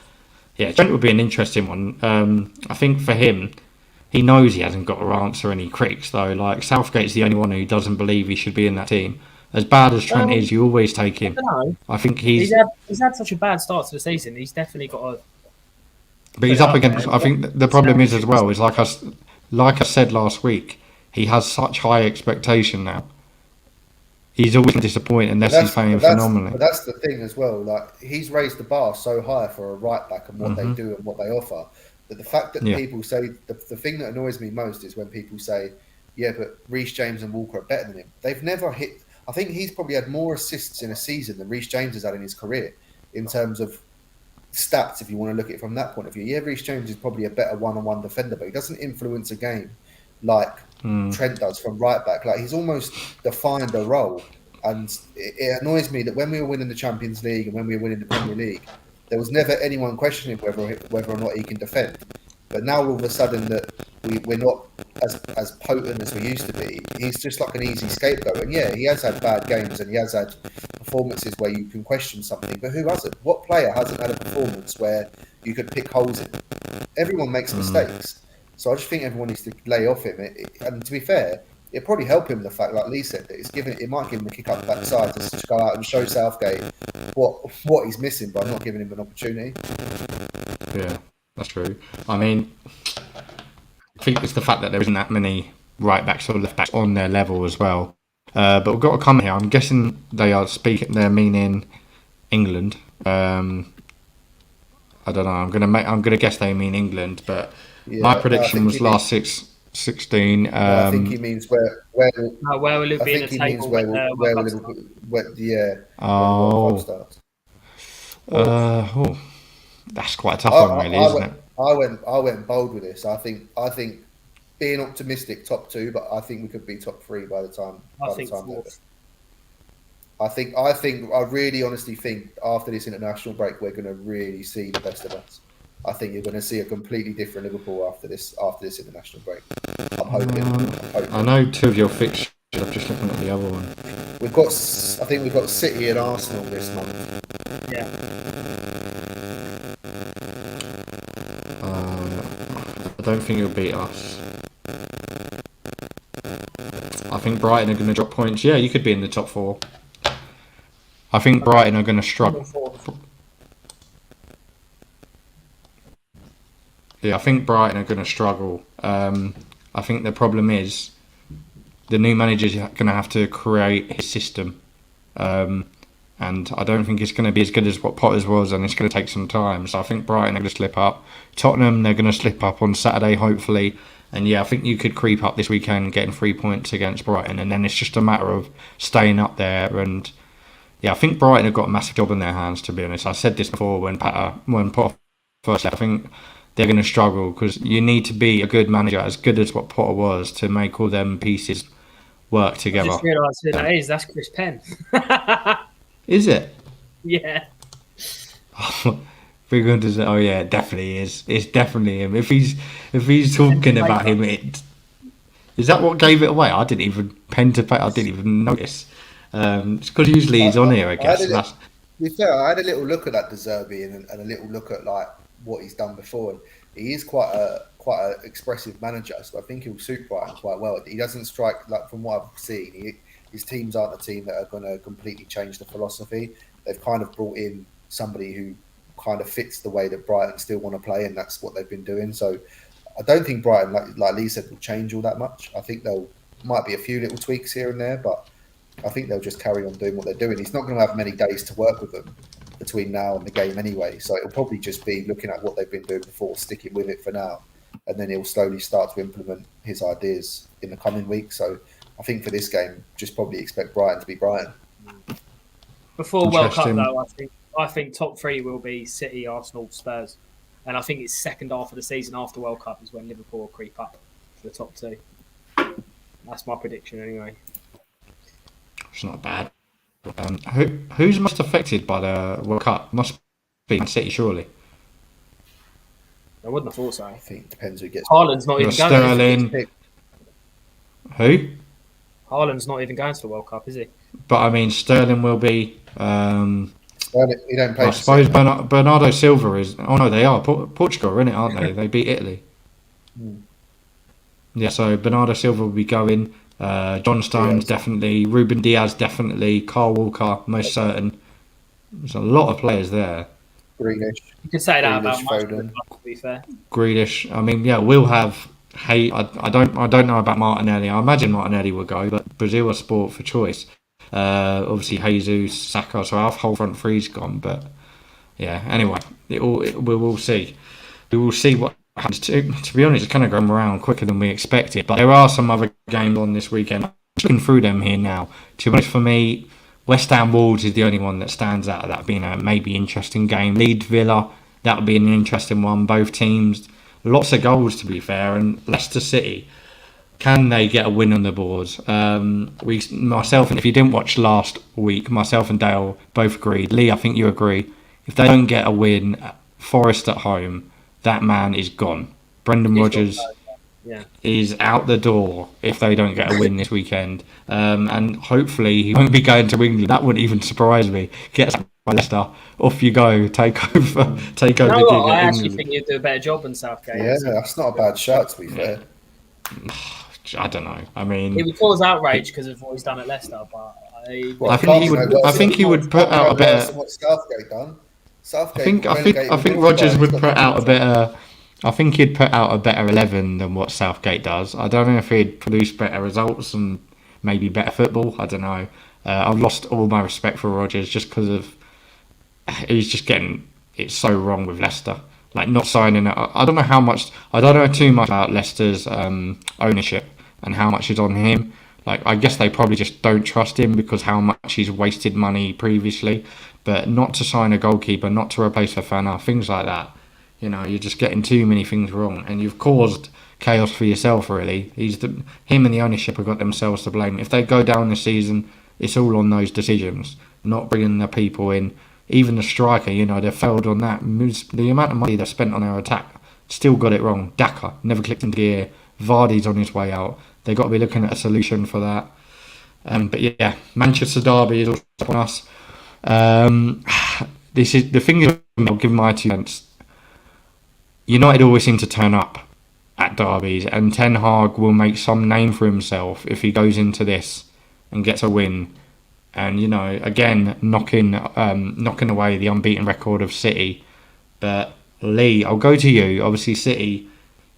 yeah, Trent would be an interesting one. I think for him, he knows he hasn't got to answer any critics though. Like Southgate's the only one who doesn't believe he should be in that team. As bad as Trent is, you always take him. I think he's had such a bad start to the season. He's definitely got a. But he's up against. I think the problem is as well is like I said last week, he has such high expectation now. He's always disappointed unless he's playing phenomenally. But that's the thing as well. Like he's raised the bar so high for a right back and what they do and what they offer. That the fact that people say the thing that annoys me most is when people say, "Yeah, but Reece James and Walker are better than him." They've never hit. I think he's probably had more assists in a season than Reece James has had in his career in terms of stats. If you want to look at it from that point of view, yeah, Reece James is probably a better one-on-one defender, but he doesn't influence a game like Trent does from right back. Like he's almost defined a role, and it annoys me that when we were winning the Champions League and when we were winning the Premier League, there was never anyone questioning whether or not he can defend. But now all of a sudden that we're not as potent as we used to be, he's just like an easy scapegoat. And yeah, he has had bad games and he has had performances where you can question something. But who hasn't? What player hasn't had a performance where you could pick holes in? Everyone makes mistakes. So I just think everyone needs to lay off him. And to be fair, it probably help him the fact, like Lee said, that it might give him a kick up the backside to go out and show Southgate what he's missing by not giving him an opportunity. Yeah, that's true. I mean, I think it's the fact that there isn't that many right backs or left backs on their level as well. But we've got to come here. I'm guessing they're meaning England. I don't know. I'm gonna guess they mean England, but my prediction was last 16. I think he means where will it be in the table? That's quite a tough one, really, isn't it? I went bold with this. I think being optimistic, top 2, but I think we could be top 3 by the time. I really honestly think after this international break, we're going to really see the best of us. I think you're going to see a completely different Liverpool after this international break. I'm hoping. I know 2 of your fixtures. I'm just looking at the other one. We've got City and Arsenal this month. Yeah. I don't think it'll beat us. I think Brighton are going to drop points. Yeah, you could be in the top 4. I think Brighton are going to struggle. Yeah, I think Brighton are going to struggle. I think the problem is the new manager's going to have to create his system. And I don't think it's going to be as good as what Potter's was, and it's going to take some time. So I think Brighton are going to slip up. Tottenham, they're going to slip up on Saturday, hopefully. And yeah, I think you could creep up this weekend, getting 3 points against Brighton, and then it's just a matter of staying up there. And yeah, I think Brighton have got a massive job in their hands, to be honest. I said this before when Potter first left. I think they're going to struggle because you need to be a good manager, as good as what Potter was, to make all them pieces work together. I just realised who that is. That's Chris Penn. Is it? Yeah. Oh yeah, it definitely is. It's definitely him. If he's talking about him, is that what gave it away? I didn't even pen to paper. I didn't even notice. It's because usually he's on here, I guess. To be fair, I had a little look at that Zerbi and a little look at like what he's done before, and he is quite a expressive manager. So I think he'll suit Brighton quite well. He doesn't strike, like from what I've seen, his teams aren't a team that are going to completely change the philosophy. They've kind of brought in somebody who kind of fits the way that Brighton still want to play, and that's what they've been doing. So I don't think Brighton, like Lee said, will change all that much. I think might be a few little tweaks here and there, but I think they'll just carry on doing what they're doing. He's not going to have many days to work with them between now and the game anyway. So it'll probably just be looking at what they've been doing before, sticking with it for now, and then he'll slowly start to implement his ideas in the coming weeks. So I think for this game, just probably expect Brighton to be Brighton. Before World Cup, though, I think top three will be City, Arsenal, Spurs. And I think it's second half of the season after World Cup is when Liverpool will creep up to the top two. That's my prediction anyway. It's not bad. Who's most affected by the World Cup? Must be City, surely. I wouldn't have thought so. I think it depends who gets. Haaland's not even Sterling. going. Who? Haaland's not even going to the World Cup, is he? But I mean, Sterling will be. Sterling, he don't play. I suppose Bernardo Silva is. Oh no, they are Portugal, isn't it? Aren't they? They beat Italy. Yeah, so Bernardo Silva will be going. John Stones definitely. Ruben Diaz definitely. Kyle Walker most certain. There's a lot of players there. Grealish. You can say that about Foden. To be fair. Grealish. I mean, yeah, we'll have. Hey, I don't know about Martinelli. I imagine Martinelli will go, but Brazil are sport for choice. Obviously Jesus, Saka, so our whole front three's gone. But yeah, anyway, we will see. We will see what happens. To be honest, it's kind of going around quicker than we expected. But there are some other games on this weekend. I'm looking through them here now. To be honest, for me, West Ham Wolves is the only one that stands out. That being a maybe interesting game. Leeds Villa, that would be an interesting one. Both teams. Lots of goals, to be fair, and Leicester City. Can they get a win on the board? Myself, and if you didn't watch last week, myself and Dale both agreed. Lee, I think you agree. If they don't get a win, Forest at home, that man is gone. Brendan Rodgers is out the door if they don't get a win this weekend. And hopefully he won't be going to England. That wouldn't even surprise me. Get by Leicester, off you go, take over the gig at England. I actually think you'd do a better job than Southgate. Yeah, that's not a bad shout, to be fair. I don't know. I mean, it would cause outrage because of what he's done at Leicester, but I think he would put out a better. What Southgate done? I think Rodgers would put out a better. I think he'd put out a better 11 than what Southgate does. I don't know if he'd produce better results and maybe better football. I don't know. I've lost all my respect for Rodgers just because of he's just getting it so wrong with Leicester. Like not signing it. I don't know how much. I don't know too much about Leicester's ownership and how much is on him. Like I guess they probably just don't trust him because how much he's wasted money previously. But not to sign a goalkeeper, not to replace Fofana, things like that. You know, you're just getting too many things wrong, and you've caused chaos for yourself. Really, him and the ownership have got themselves to blame. If they go down this season, it's all on those decisions, not bringing the people in. Even the striker, you know, they failed on that. The amount of money they spent on our attack, still got it wrong. Daka never clicked into gear. Vardy's on his way out. They've got to be looking at a solution for that. But yeah, Manchester Derby is also on us. This is the thing. I'll give my 2 cents. United always seem to turn up at derbies, and Ten Hag will make some name for himself if he goes into this and gets a win and again knocking away the unbeaten record of City. But Lee, I'll go to you. Obviously, City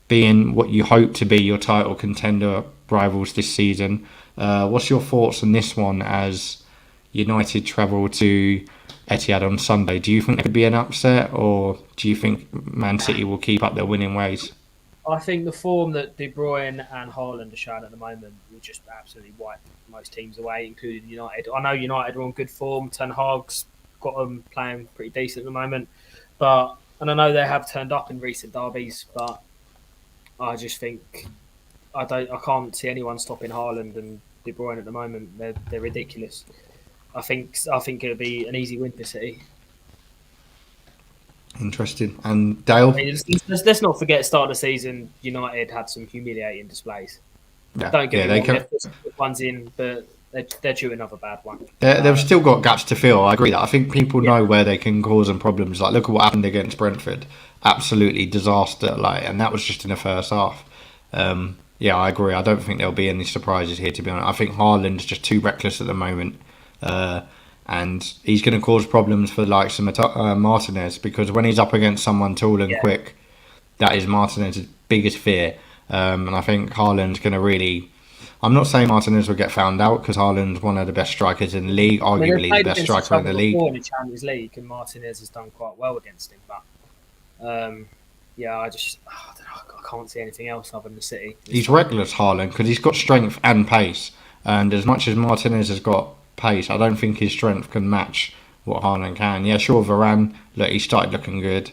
being what you hope to be your title contender rivals this season. What's your thoughts on this one as United travel to Etihad on Sunday? Do you think there could be an upset, or do you think Man City will keep up their winning ways? I think the form that De Bruyne and Haaland are showing at the moment will just absolutely wipe most teams away, including United. I know United are on good form. Ten Hag's got them playing pretty decent at the moment, and I know they have turned up in recent derbies, but I just think I can't see anyone stopping Haaland and De Bruyne at the moment. They're ridiculous. I think it'll be an easy win for City. Interesting. And Dale? I mean, let's not forget, start of the season, United had some humiliating displays. Yeah, Don't get me wrong, they they've put some good ones in, but they're due another bad one. they've still got gaps to fill. I agree that. I think people know where they can cause them problems. Like, look at what happened against Brentford. Absolutely disaster. And that was just in the first half. Yeah, I agree. I don't think there'll be any surprises here, to be honest. I think Haaland's just too reckless at the moment. And he's going to cause problems for the likes of Martinez, because when he's up against someone tall and quick, that is Martinez's biggest fear. And I think Haaland's going to really... I'm not saying Martinez will get found out, because Haaland's one of the best strikers in the league, arguably the best striker in the league. In the Champions League, and Martinez has done quite well against him. But I can't see anything else other than City. He's reckless, Haaland, because he's got strength and pace. And as much as Martinez has got pace, I don't think his strength can match what Haaland can. Yeah, sure, Varane, look, he started looking good,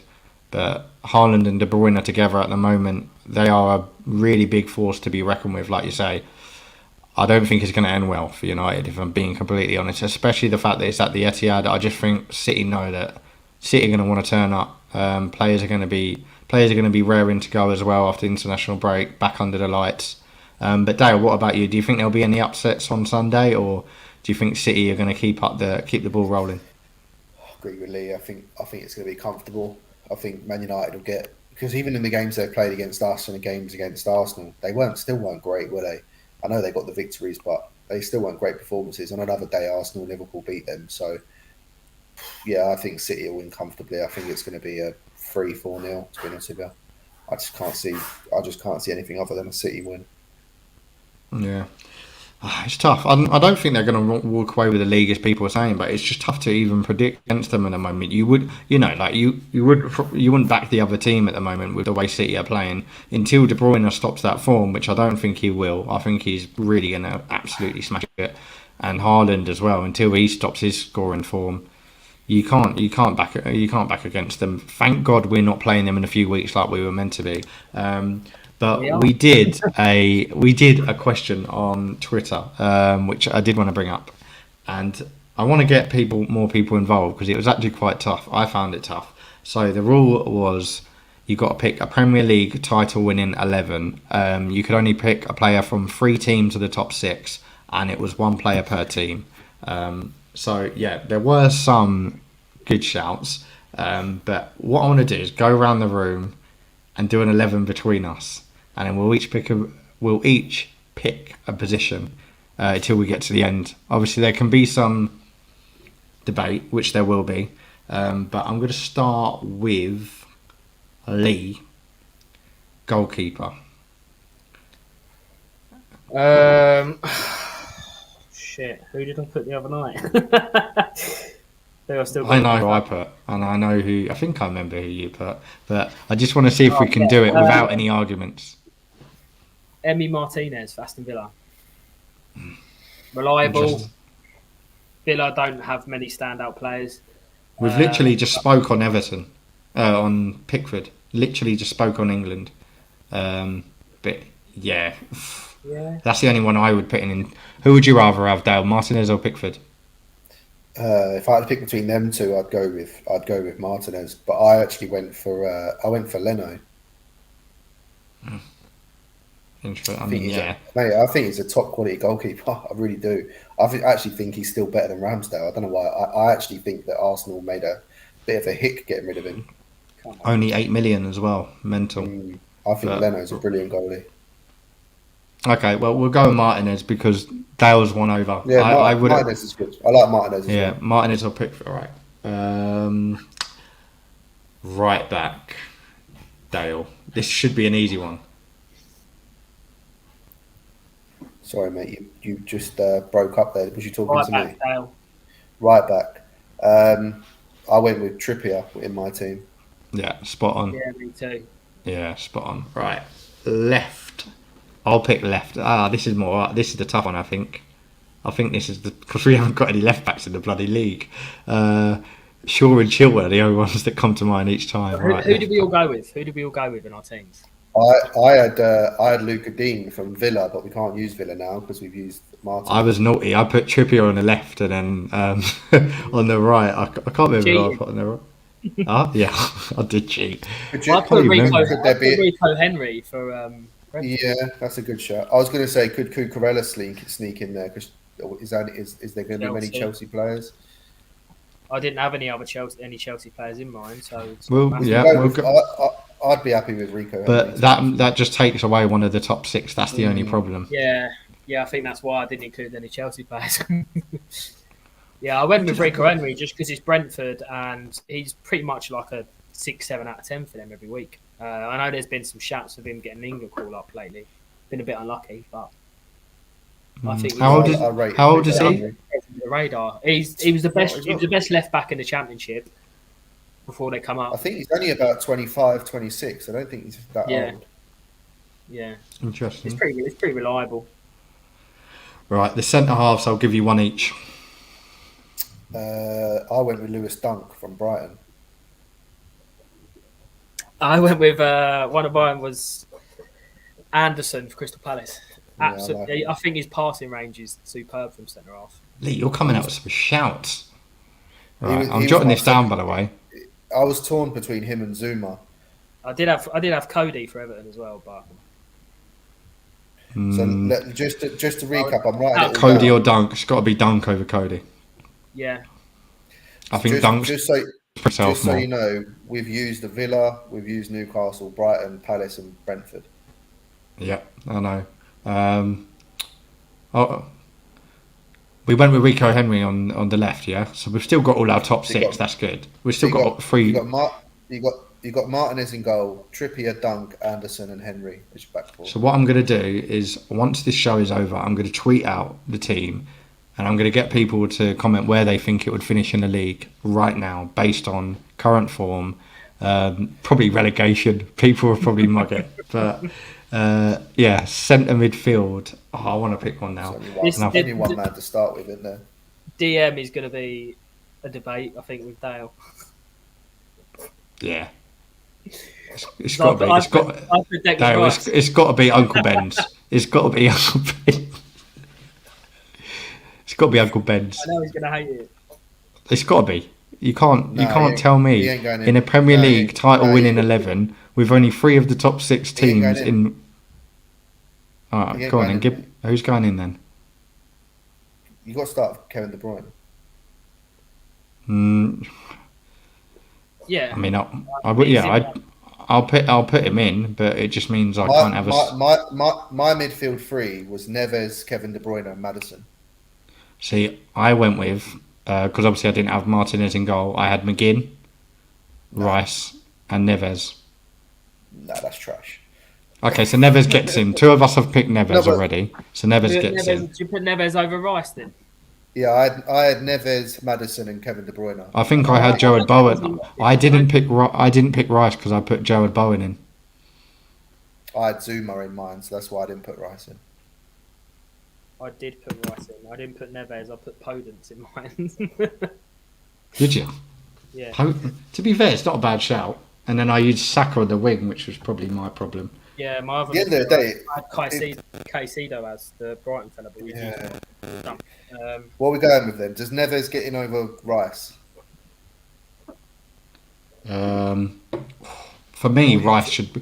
but Haaland and De Bruyne together at the moment, they are a really big force to be reckoned with, like you say. I don't think it's going to end well for United, if I'm being completely honest, especially the fact that it's at the Etihad. I just think City know that City are going to want to turn up. Players are going to be raring to go as well after the international break, back under the lights. But Dale, what about you? Do you think there'll be any upsets on Sunday, or do you think City are going to keep the ball rolling? I agree with Lee. I think it's going to be comfortable. I think Man United will get, because even in the games they've played against us and the games against Arsenal, they still weren't great, were they? I know they got the victories, but they still weren't great performances. On another day, Arsenal and Liverpool beat them. So, yeah, I think City will win comfortably. I think it's going to be a 3-4-0, to be honest with you. I just can't see anything other than a City win. Yeah. It's tough. I don't think they're going to walk away with the league, as people are saying, but it's just tough to even predict against them at the moment. You wouldn't back the other team at the moment with the way City are playing until De Bruyne stops that form, which I don't think he will. I think he's really going to absolutely smash it, and Haaland as well. Until he stops his scoring form, you can't back against them. Thank God we're not playing them in a few weeks like we were meant to be. But we did a question on Twitter, which I did want to bring up, and I want to get more people involved, because it was actually quite tough. I found it tough. So the rule was you got to pick a Premier League title winning 11. You could only pick a player from 3 teams of the top 6, and it was 1 player per team. So yeah, there were some good shouts, but what I want to do is go around the room and do an 11 between us. And then we'll each pick a position until we get to the end. Obviously, there can be some debate, which there will be. But I'm going to start with Lee, goalkeeper. Shit, who did I put the other night? I know who I put, and I know who. I think I remember who you put, but I just want to see if we can do it without any arguments. Emi Martinez for Aston Villa. Reliable. Villa don't have many standout players. We've literally just spoke on Everton, on Pickford. Literally just spoke on England. But yeah, that's the only one I would put in. Who would you rather have, Dale? Martinez or Pickford? If I had to pick between them two, I'd go with Martinez. But I actually went for Leno. Mate, I think he's a top quality goalkeeper. I really do. I actually think he's still better than Ramsdale. I don't know why. I actually think that Arsenal made a bit of a hick getting rid of him. Only 8 million as well. Mental. I think Leno's a brilliant goalie. Okay, well, we'll go with Martinez because Dale's won over. Yeah, I would. Martinez is good. I like Martinez as Yeah, well. Martinez I'll pick for right. Right back, Dale. This should be an easy one. Sorry, mate, you just broke up there. Was you talking Right to back, me? Dale. Right back. I went with Trippier in my team. Yeah, spot on. Yeah, me too. Yeah, spot on. Right, left. I'll pick left. This is more. This is the tough one, I think. I think this is because we haven't got any left backs in the bloody league. Shaw and Chilwell are the only ones that come to mind each time. Who, Right, who did we all go with? Who did we all go with in our teams? I had Luca Dean from Villa, but we can't use Villa now because we've used Martin. I was naughty. I put Trippier on the left and then on the right. I can't remember who I put on the right. Yeah, I did cheat. Could you, I put remember. Rico Henry for. Brentford. Yeah, that's a good shot. I was going to say, could Cucurella sneak in there? Because is there going to be many Chelsea players? I didn't have any other Chelsea players in mind, so it's Well, not massive. yeah, I'd be happy with Rico. but that just takes away one of the top six. That's the only problem. Yeah, I think that's why I didn't include any Chelsea players. Yeah, I went with Rico Henry just because it's Brentford and he's pretty much like a 6, 7 out of 10 for them every week. I know there's been some shouts of him getting an England call up lately. Been a bit unlucky, but I think How old is he? The radar. He was the best. He was the best left back in the Championship before they come up. I think he's only about 25, 26. I don't think he's that old. Yeah, Interesting. it's pretty reliable. Right, the centre halves. I'll give you one each. I went with Lewis Dunk from Brighton. I went with one of mine was Anderson for Crystal Palace. Yeah, Absolutely, I think his passing range is superb from centre half. Lee, you're coming out with some shouts. Right, He I'm was jotting my this down, by the way. I was torn between him and Zuma. I did have Cody for Everton as well, but So just to recap, I'm writing it all Cody down. or Dunk. It's got to be Dunk over Cody. yeah, I think Dunk's just so himself more. you know, we've used the Villa, we've used Newcastle, Brighton, Palace, and Brentford. Yeah, I know. We went with Rico Henry on the left, yeah. So we've still got all our top six. That's good. We've still got three. You got Martinez in goal, Trippier, Dunk, Anderson, and Henry as your back four. So what I'm going to do is, once this show is over, I'm going to tweet out the team, and I'm going to get people to comment where they think it would finish in the league right now, based on current form. Probably relegation. People will probably mug it, but yeah, centre midfield. I want to pick one now. There's only one man to start with, isn't there? DM is going to be a debate, I think, with Dale. Yeah. It's got to be. It's got to be Uncle Ben's. It's got to be Uncle Ben. It's got to be Uncle Ben's. I know he's going to hate it. It's got to be. You can't tell me in a Premier League title winning 11 with only 3 of the top 6 teams in. All right, go on then. Who's going in then? You got to start with Kevin De Bruyne. Yeah. I mean, I'll put him in, but it just means I can't have my midfield 3 was Neves, Kevin De Bruyne, and Maddison. See, I went with because obviously I didn't have Martinez in goal. I had McGinn, Rice, and Neves. No, that's trash. Okay, so Neves gets in. 2 of us have picked Neves already, so Neves gets in. Did you put Neves over Rice then? Yeah, I had Neves, Maddison, and Kevin De Bruyne. I think I had Jared Bowen. I didn't pick Rice because I put Jared Bowen in. I had Zuma in mine, so that's why I didn't put Rice in. I did put Rice in. I didn't put Neves. I put Podence in mine. Did you? Yeah. To be fair, it's not a bad shout. And then I used Saka on the wing, which was probably my problem. Yeah, my other. At the end of the day, I had Caicedo as the Brighton fella, but we what are we going with then? Does Neves get in over Rice? For me, Rice should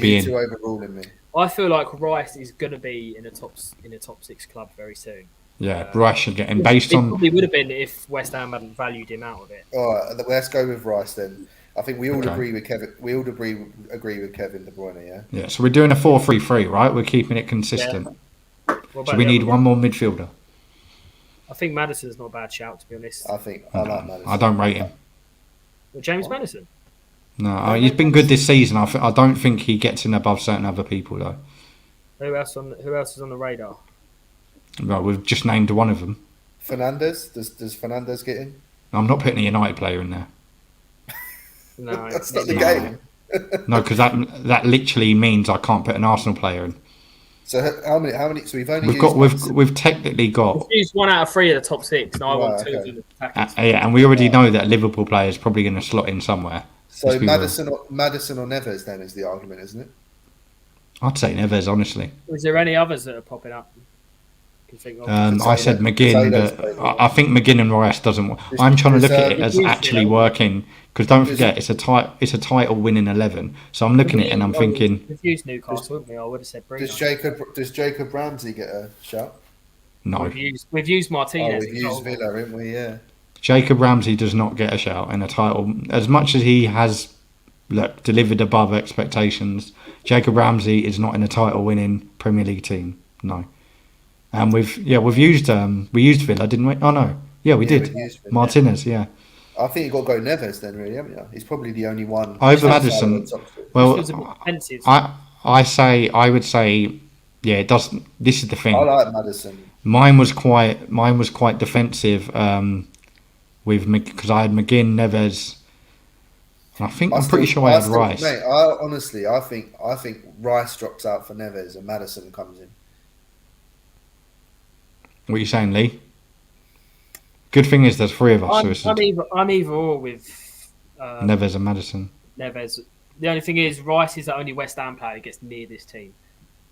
be in. Overruling me. I feel like Rice is going to be in a top 6 club very soon. Yeah, Rice should get in based on. It probably would have been if West Ham hadn't valued him out of it. All right, let's go with Rice then. I think we all Okay. agree with Kevin. We all agree with Kevin De Bruyne. Yeah. Yeah, so we're doing a 4-3-3, right? We're keeping it consistent. What So about we the need other one more midfielder. I think Madison's not a bad shout, to be honest. I think I like Madison. I don't rate him. Well, James Madison. No, he's been good this season. I don't think he gets in above certain other people, though. Who else is on the radar? Right, we've just named one of them. Fernandes. Does Fernandes get in? I'm not putting a United player in there. No, That's not the No. game. No, because that literally means I can't put an Arsenal player in. So how many? So we've only We've technically got We've used 1 out of 3 of the top 6, and I want Right, 2 okay. of the attackers. yeah, and we already know that Liverpool player is probably going to slot in somewhere. So Let's be real. Madison or Neves then is the argument, isn't it? I'd say Neves, honestly. Is there any others that are popping up? Can you think of? I said McGinn, but I think McGinn and Rice doesn't work. I'm trying to look at it as actually working, because don't forget it's a title winning 11. So I'm looking at it and I'm thinking, We've used Newcastle, haven't we? I would have said Bruno. Does Jacob Ramsey get a shout? no. We've used Martinez. We've used Villa, haven't we? Yeah. Jacob Ramsey does not get a shout in a title. As much as he has delivered above expectations, Jacob Ramsey is not in a title winning Premier League team. No. And we used Villa, didn't we? Oh no. Yeah, we did. Martinez, yeah. I think you've got to go Neves then, really, haven't you? He's probably the only one. Over Maddison. Well, Feels a bit defensive. I would say, yeah, it doesn't. This is the thing. I like Maddison. Mine was quite defensive. Because I had McGinn, Neves, and I'm pretty sure I had Rice. Mate, I think Rice drops out for Neves and Maddison comes in. What are you saying, Lee? Good thing is there's 3 of us. I'm either or with Neves and Maddison. Neves. The only thing is, Rice is the only West Ham player who gets near this team.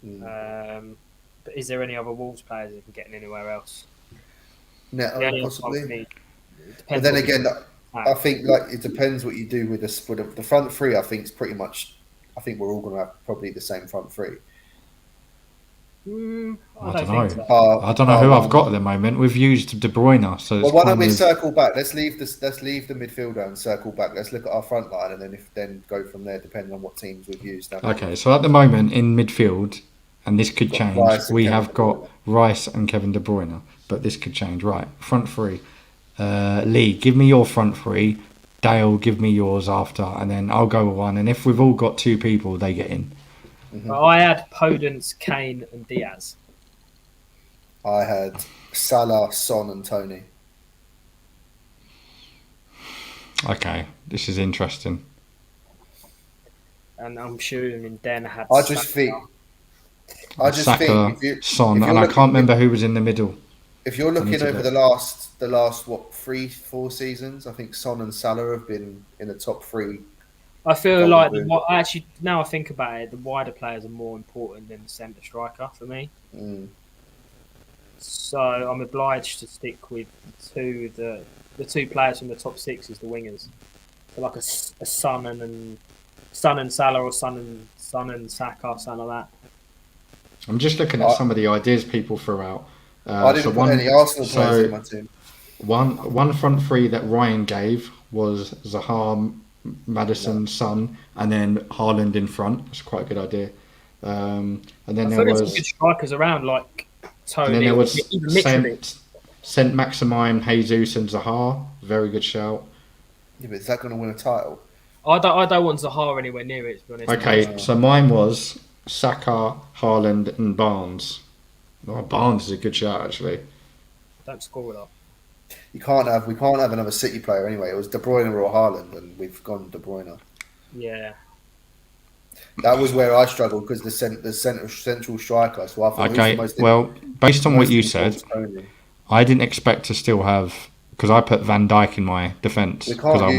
But is there any other Wolves players that can get in anywhere else? No, The only possibly. other one But then again, I think it depends what you do with the split of the front 3. I think it's pretty much. I think we're all going to have probably the same front 3. I don't don't think know. so. I don't know who I've got at the moment. We've used De Bruyne, so. Well, why don't we circle back? Let's leave the midfielder and circle back. Let's look at our front line and then go from there, depending on what teams we've used. Okay, so at the moment in midfield, and this could change. We have got Rice and Kevin De Bruyne, but this could change. Right, front 3. Lee, give me your front 3. Dale, give me yours after, and then I'll go with one. And if we've all got 2 people, they get in. I had Podence, Kane, and Diaz. I had Salah, Son, and Tony. Okay, this is interesting. And I'm assuming Den had. I just think Saka, if you, Son, if and I can't remember who was in the middle. If you're looking over the last 3-4 seasons, I think Son and Salah have been in the top 3. I feel like actually now I think about it, the wider players are more important than the centre striker for me. So I'm obliged to stick with the 2 players from the top 6 as the wingers. So like a Son and Salah or Son and Saka, something like that. I'm just looking at some of the ideas people threw out. I didn't put any Arsenal players in my team. One front 3 that Ryan gave was Zaha, Maddison, Son, and then Haaland in front. That's quite a good idea. And then there was some good strikers around like Tony. And then there was even Saint Maximine, Jesus, and Zaha. Very good shout. Yeah, but is that going to win a title? I don't want Zaha anywhere near it, to be honest. Okay, so mine was Saka, Haaland, and Barnes. Oh, Barnes is a good shout, actually. Don't score with that. We can't have another City player anyway. It was De Bruyne or Haaland, and we've gone De Bruyne. Yeah. That was where I struggled because the central striker. So I thought, okay, well, based on what you said, I didn't expect to still have, because I put Van Dijk in my defence because I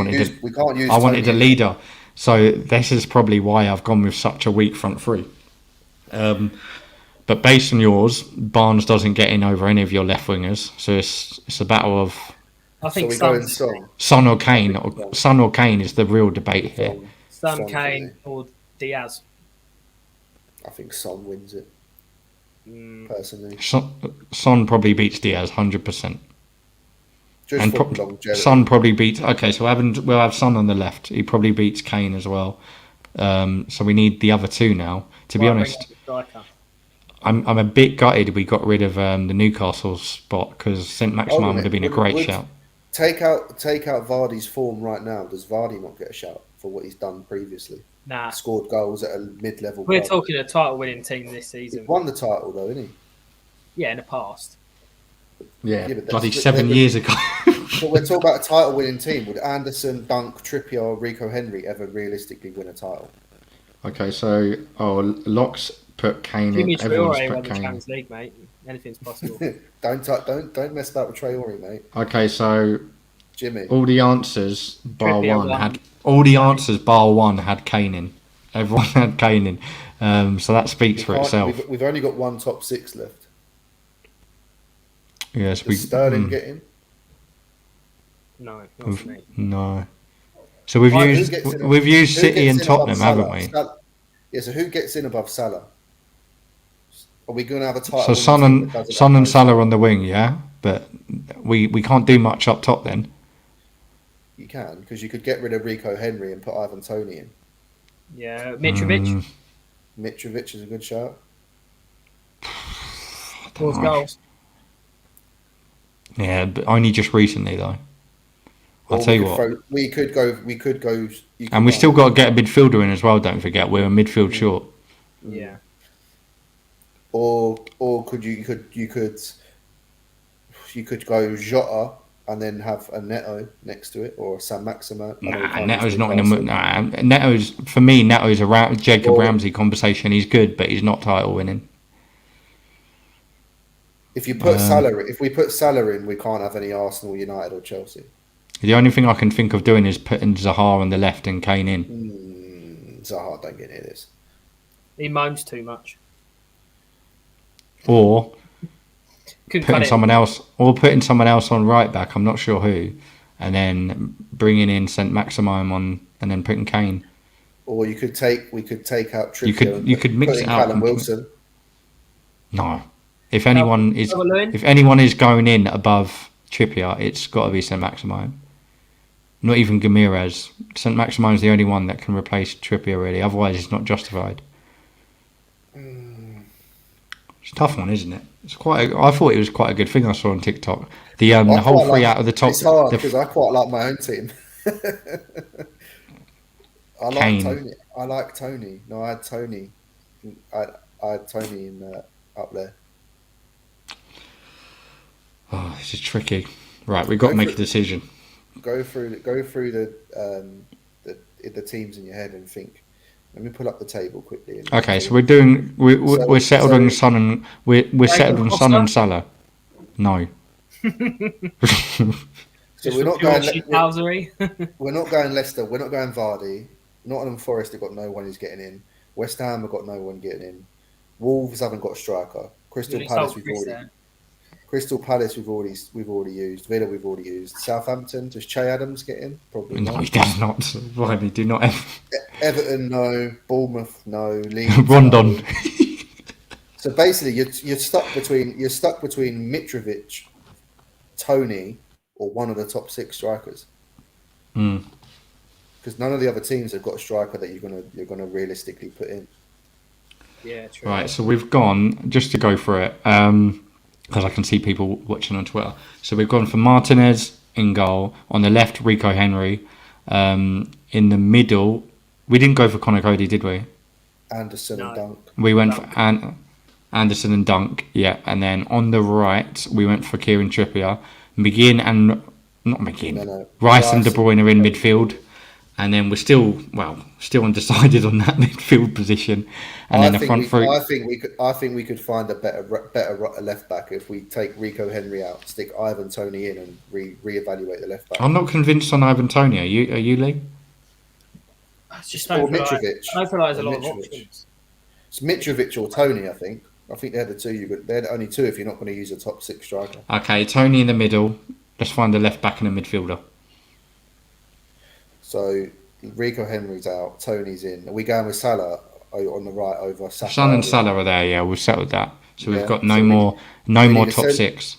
wanted a leader. So this is probably why I've gone with such a weak front 3. But based on yours, Barnes doesn't get in over any of your left wingers, so it's a battle of. I think Son or Kane. Son or Kane is the real debate here. Son, Kane, or Diaz. I think Son wins it. Personally, Son probably beats Diaz 100%. Just And for longevity. Son probably beats. Okay, so we'll have Son on the left. He probably beats Kane as well. So we need the other two now. To be honest, I'm a bit gutted we got rid of the Newcastle spot because St Maximin would have been a great shout. Take out Vardy's form right now. Does Vardy not get a shout for what he's done previously? Nah. Scored goals at a mid-level. We're talking a title-winning team this season. He won the title though, isn't he? Yeah, in the past. Yeah, bloody 7 years ago. But we're talking about a title-winning team. Would Anderson, Dunk, Trippier, Rico Henry ever realistically win a title? Okay, so Locks put Kane in. Everyone's put Kane. Champions League, mate. Anything's possible. don't mess about with Traore, mate. Okay, so Jimmy. All the answers bar one had Kane in. Everyone had Kane in. So that speaks for itself. We've only got one top six left. Yes, Does Sterling get in? No, not for me. No. So we've used City and Tottenham, haven't we? Yeah. So who gets in above Salah? Are we going to have a title? So Son and Salah on the wing, yeah. But we can't do much up top then. You can, because you could get rid of Rico Henry and put Ivan Toney in. Yeah, Mitrovic. Mitrovic is a good shout. Four goals. Yeah, but only just recently though. I'll tell you what. We could go. And we still got to get a midfielder in as well. Don't forget, we're a midfield short. Yeah. Or you could go Jota and then have a Neto next to it, or San Maximin. Nah, Neto's not in the. Nah, Neto's for me. Neto's a Jacob Ramsey conversation. He's good, but he's not title winning. If you put if we put Salah in, we can't have any Arsenal, United, or Chelsea. The only thing I can think of doing is putting Zaha on the left and Kane in. Zaha don't get near this. He moans too much. Or putting someone else on right back. I'm not sure who, and then bringing in St Maximin on, and then putting Kane. Or we could take out Trippier. You could mix it out. Callum Wilson. No, if anyone is going in above Trippier, it's got to be St Maximin. Not even Ramirez. St Maximin is the only one that can replace Trippier, really. Otherwise, it's not justified. It's a tough one, isn't it? I thought it was quite a good thing I saw on TikTok. The whole three out of the top. It's hard because I quite like my own team. I like Tony. I like Tony. No, I had Tony. I had Tony in up there. Oh, this is tricky. Right, we've got to make a decision. Go through the teams in your head and think. Let me pull up the table quickly. Okay, so we're settled on Son and we're settled on Son and Salah. No. So we're not going. We're not going Leicester. We're not going Vardy. Nottingham Forest have got no one who's getting in. West Ham have got no one getting in. Wolves haven't got a striker. Crystal Palace we've already used. Villa we've already used. Southampton, does Che Adams get in? Probably no, not. He does not. Why do do not? Everton no. Bournemouth no. Leeds Rondon. No. So basically, you're stuck between Mitrovic, Toney, or one of the top six strikers. Because none of the other teams have got a striker that you're gonna realistically put in. Yeah, true. Right, so we've gone just to go for it. Because I can see people watching on Twitter. So we've gone for Martinez in goal. On the left, Rico Henry. In the middle, we didn't go for Conor Cody, did we? Anderson and Dunk. We went for Anderson and Dunk, yeah. And then on the right, we went for Kieran Trippier. Rice and De Bruyne are in midfield. And then we're still undecided on that midfield position. And then the front three. I think we could find a better left back if we take Rico Henry out, stick Ivan Toney in, and reevaluate the left back. I'm not convinced on Ivan Toney. Are you, Lee? I just don't feel Mitrovic. I feel like there's a lot of options. It's Mitrovic or Toney. I think they're the two. They're the only two if you're not going to use a top six striker. Okay, Toney in the middle. Let's find a left back and a midfielder. So Rico Henry's out, Toney's in. Are we going with Salah on the right over Saka? Son and Salah are there, yeah. We've settled that. So we've got no more top six.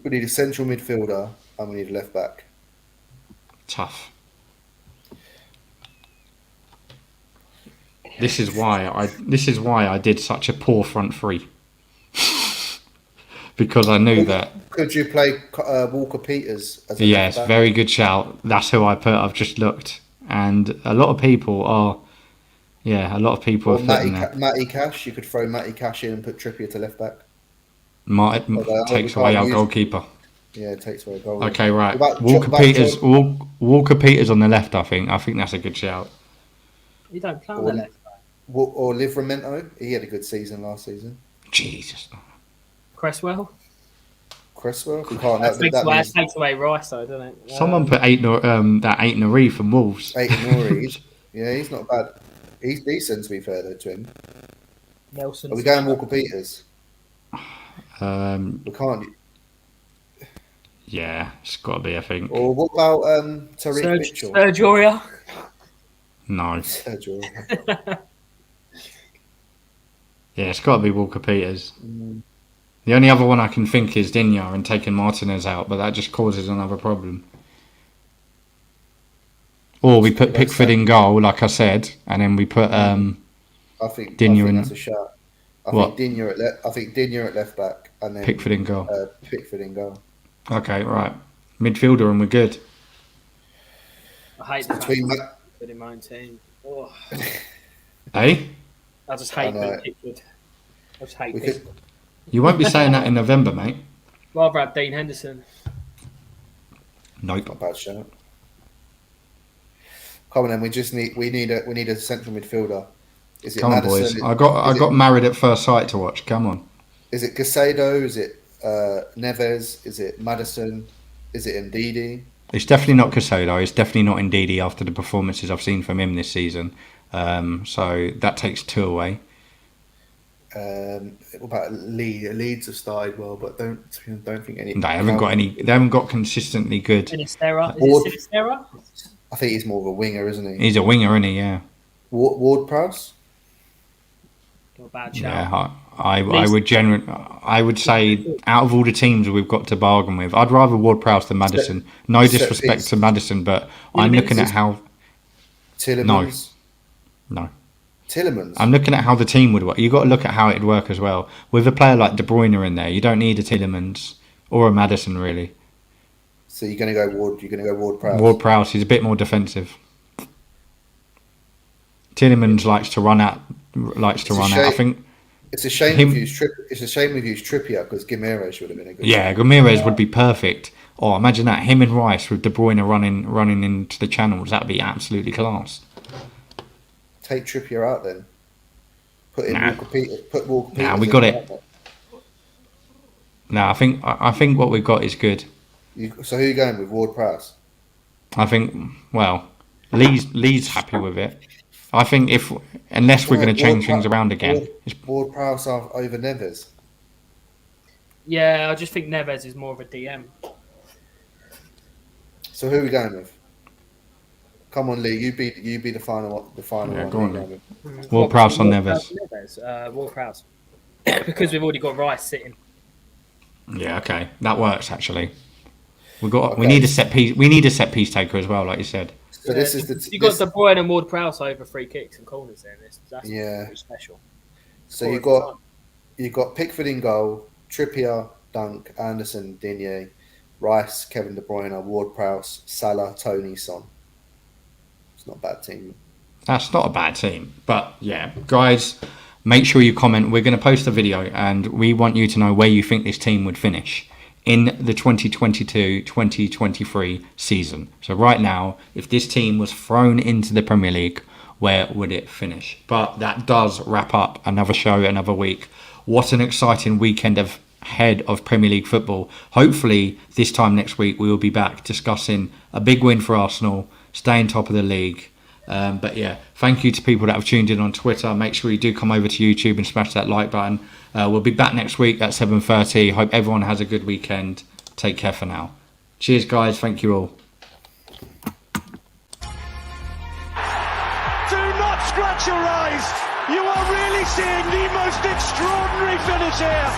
We need a central midfielder, and we need a left back. Tough. This is why I did such a poor front three. Because I knew that. Could you play Walker Peters as a Yes, left back? very good shout. That's who I put. I've just looked, and a lot of people are. Yeah, a lot of people Or are putting that. Matty Cash. You could throw Matty Cash in and put Trippier to left back. Takes away our goalkeeper. Yeah, it takes away a goal. Okay, right. Walker Peters on the left. I think that's a good shout. You don't play on the left. Or Livramento. He had a good season last season. Jesus. Cresswell. We can't. That takes away Rice, though, doesn't it? Someone put Aït-Nouri from Wolves. Aït-Nouri. Yeah, he's not bad. He's decent, to be fair, though, to him. Nelson. Are we going Walker Peters? We can't. Yeah, it's got to be, I think. Or what about Tariq Mitchell? Sergio? No. Sergio. Yeah, it's got to be Walker Peters. The only other one I can think is Digne and taking Martinez out, but that just causes another problem. Or we put Pickford in goal, like I said, and then we put I think that's a shout. I think Digne at left back, and then Pickford in goal. Pickford in goal. Okay, right. Midfielder, and we're good. I hate the fact that Pickford in my own team. Oh. Hey? I just hate Pickford. I just hate Pickford. You won't be saying that in November, mate. Rather have Dean Henderson. Nope. Not a bad shout. Come on, then. We need a central midfielder. Is it Come on, Maddison? boys. I got married at first sight to watch. Come on. Is it Caicedo? Is it Neves? Is it Maddison? Is it Ndidi? It's definitely not Caicedo. It's definitely not Ndidi after the performances I've seen from him this season. So that takes 2 away. What about Leeds have started well, but don't think any. They haven't got any. They haven't got consistently good. Sinistera? Is it Sinistera? I think he's more of a winger, isn't he? He's a winger, isn't he? Yeah. Ward-Prowse? Not a bad shout. Yeah, I would say out of all the teams we've got to bargain with, I'd rather Ward-Prowse than Maddison. No disrespect to Maddison, but I'm looking at how. Tielemans? No. Tielemans? I'm looking at how the team would work. You've got to look at how it'd work as well. With a player like De Bruyne in there, you don't need a Tielemans or a Maddison really. So you're going to go Ward-Prowse? Ward-Prowse, he's a bit more defensive. Tielemans likes to run out. I think it's a shame we've used Trippier because Gimenez would have been a good. Yeah, Gimenez would be perfect. Oh, imagine that, him and Rice with De Bruyne running into the channels. That'd be absolutely class. Take Trippier out then. Put Walker Peters. Nah, we got it. No, I think what we've got is good. So who are you going with, Ward-Prowse? I think, well, Lee's happy with it. I think unless we're going to change things around again. Ward-Prowse over Neves? Yeah, I just think Neves is more of a DM. So who are we going with? Come on, Lee. You be the final Yeah, one. go on. Ward-Prowse on Neves. Ward-Prowse. Because we've already got Rice sitting. Yeah, okay, that works actually. We need a set piece. We need a set piece taker as well, like you said. So this is you got De Bruyne and Ward-Prowse over free kicks and corners there. That's pretty special. So you got Pickford in goal, Trippier, Dunk, Anderson, Digne, Rice, Kevin De Bruyne, Ward-Prowse, Salah, Tony, Son. It's not a bad team. That's not a bad team, but yeah, guys, make sure you comment. We're going to post a video, and we want you to know where you think this team would finish in the 2022-2023 season. So right now, if this team was thrown into the Premier League, where would it finish? But that does wrap up another show, another week. What an exciting weekend ahead of Premier League football. Hopefully, this time next week, we will be back discussing a big win for Arsenal, staying top of the league. But yeah, thank you to people that have tuned in on Twitter. Make sure you do come over to YouTube and smash that like button. We'll be back next week at 7:30. Hope everyone has a good weekend. Take care for now. Cheers, guys. Thank you all. Do not scratch your eyes. You are really seeing the most extraordinary finish here.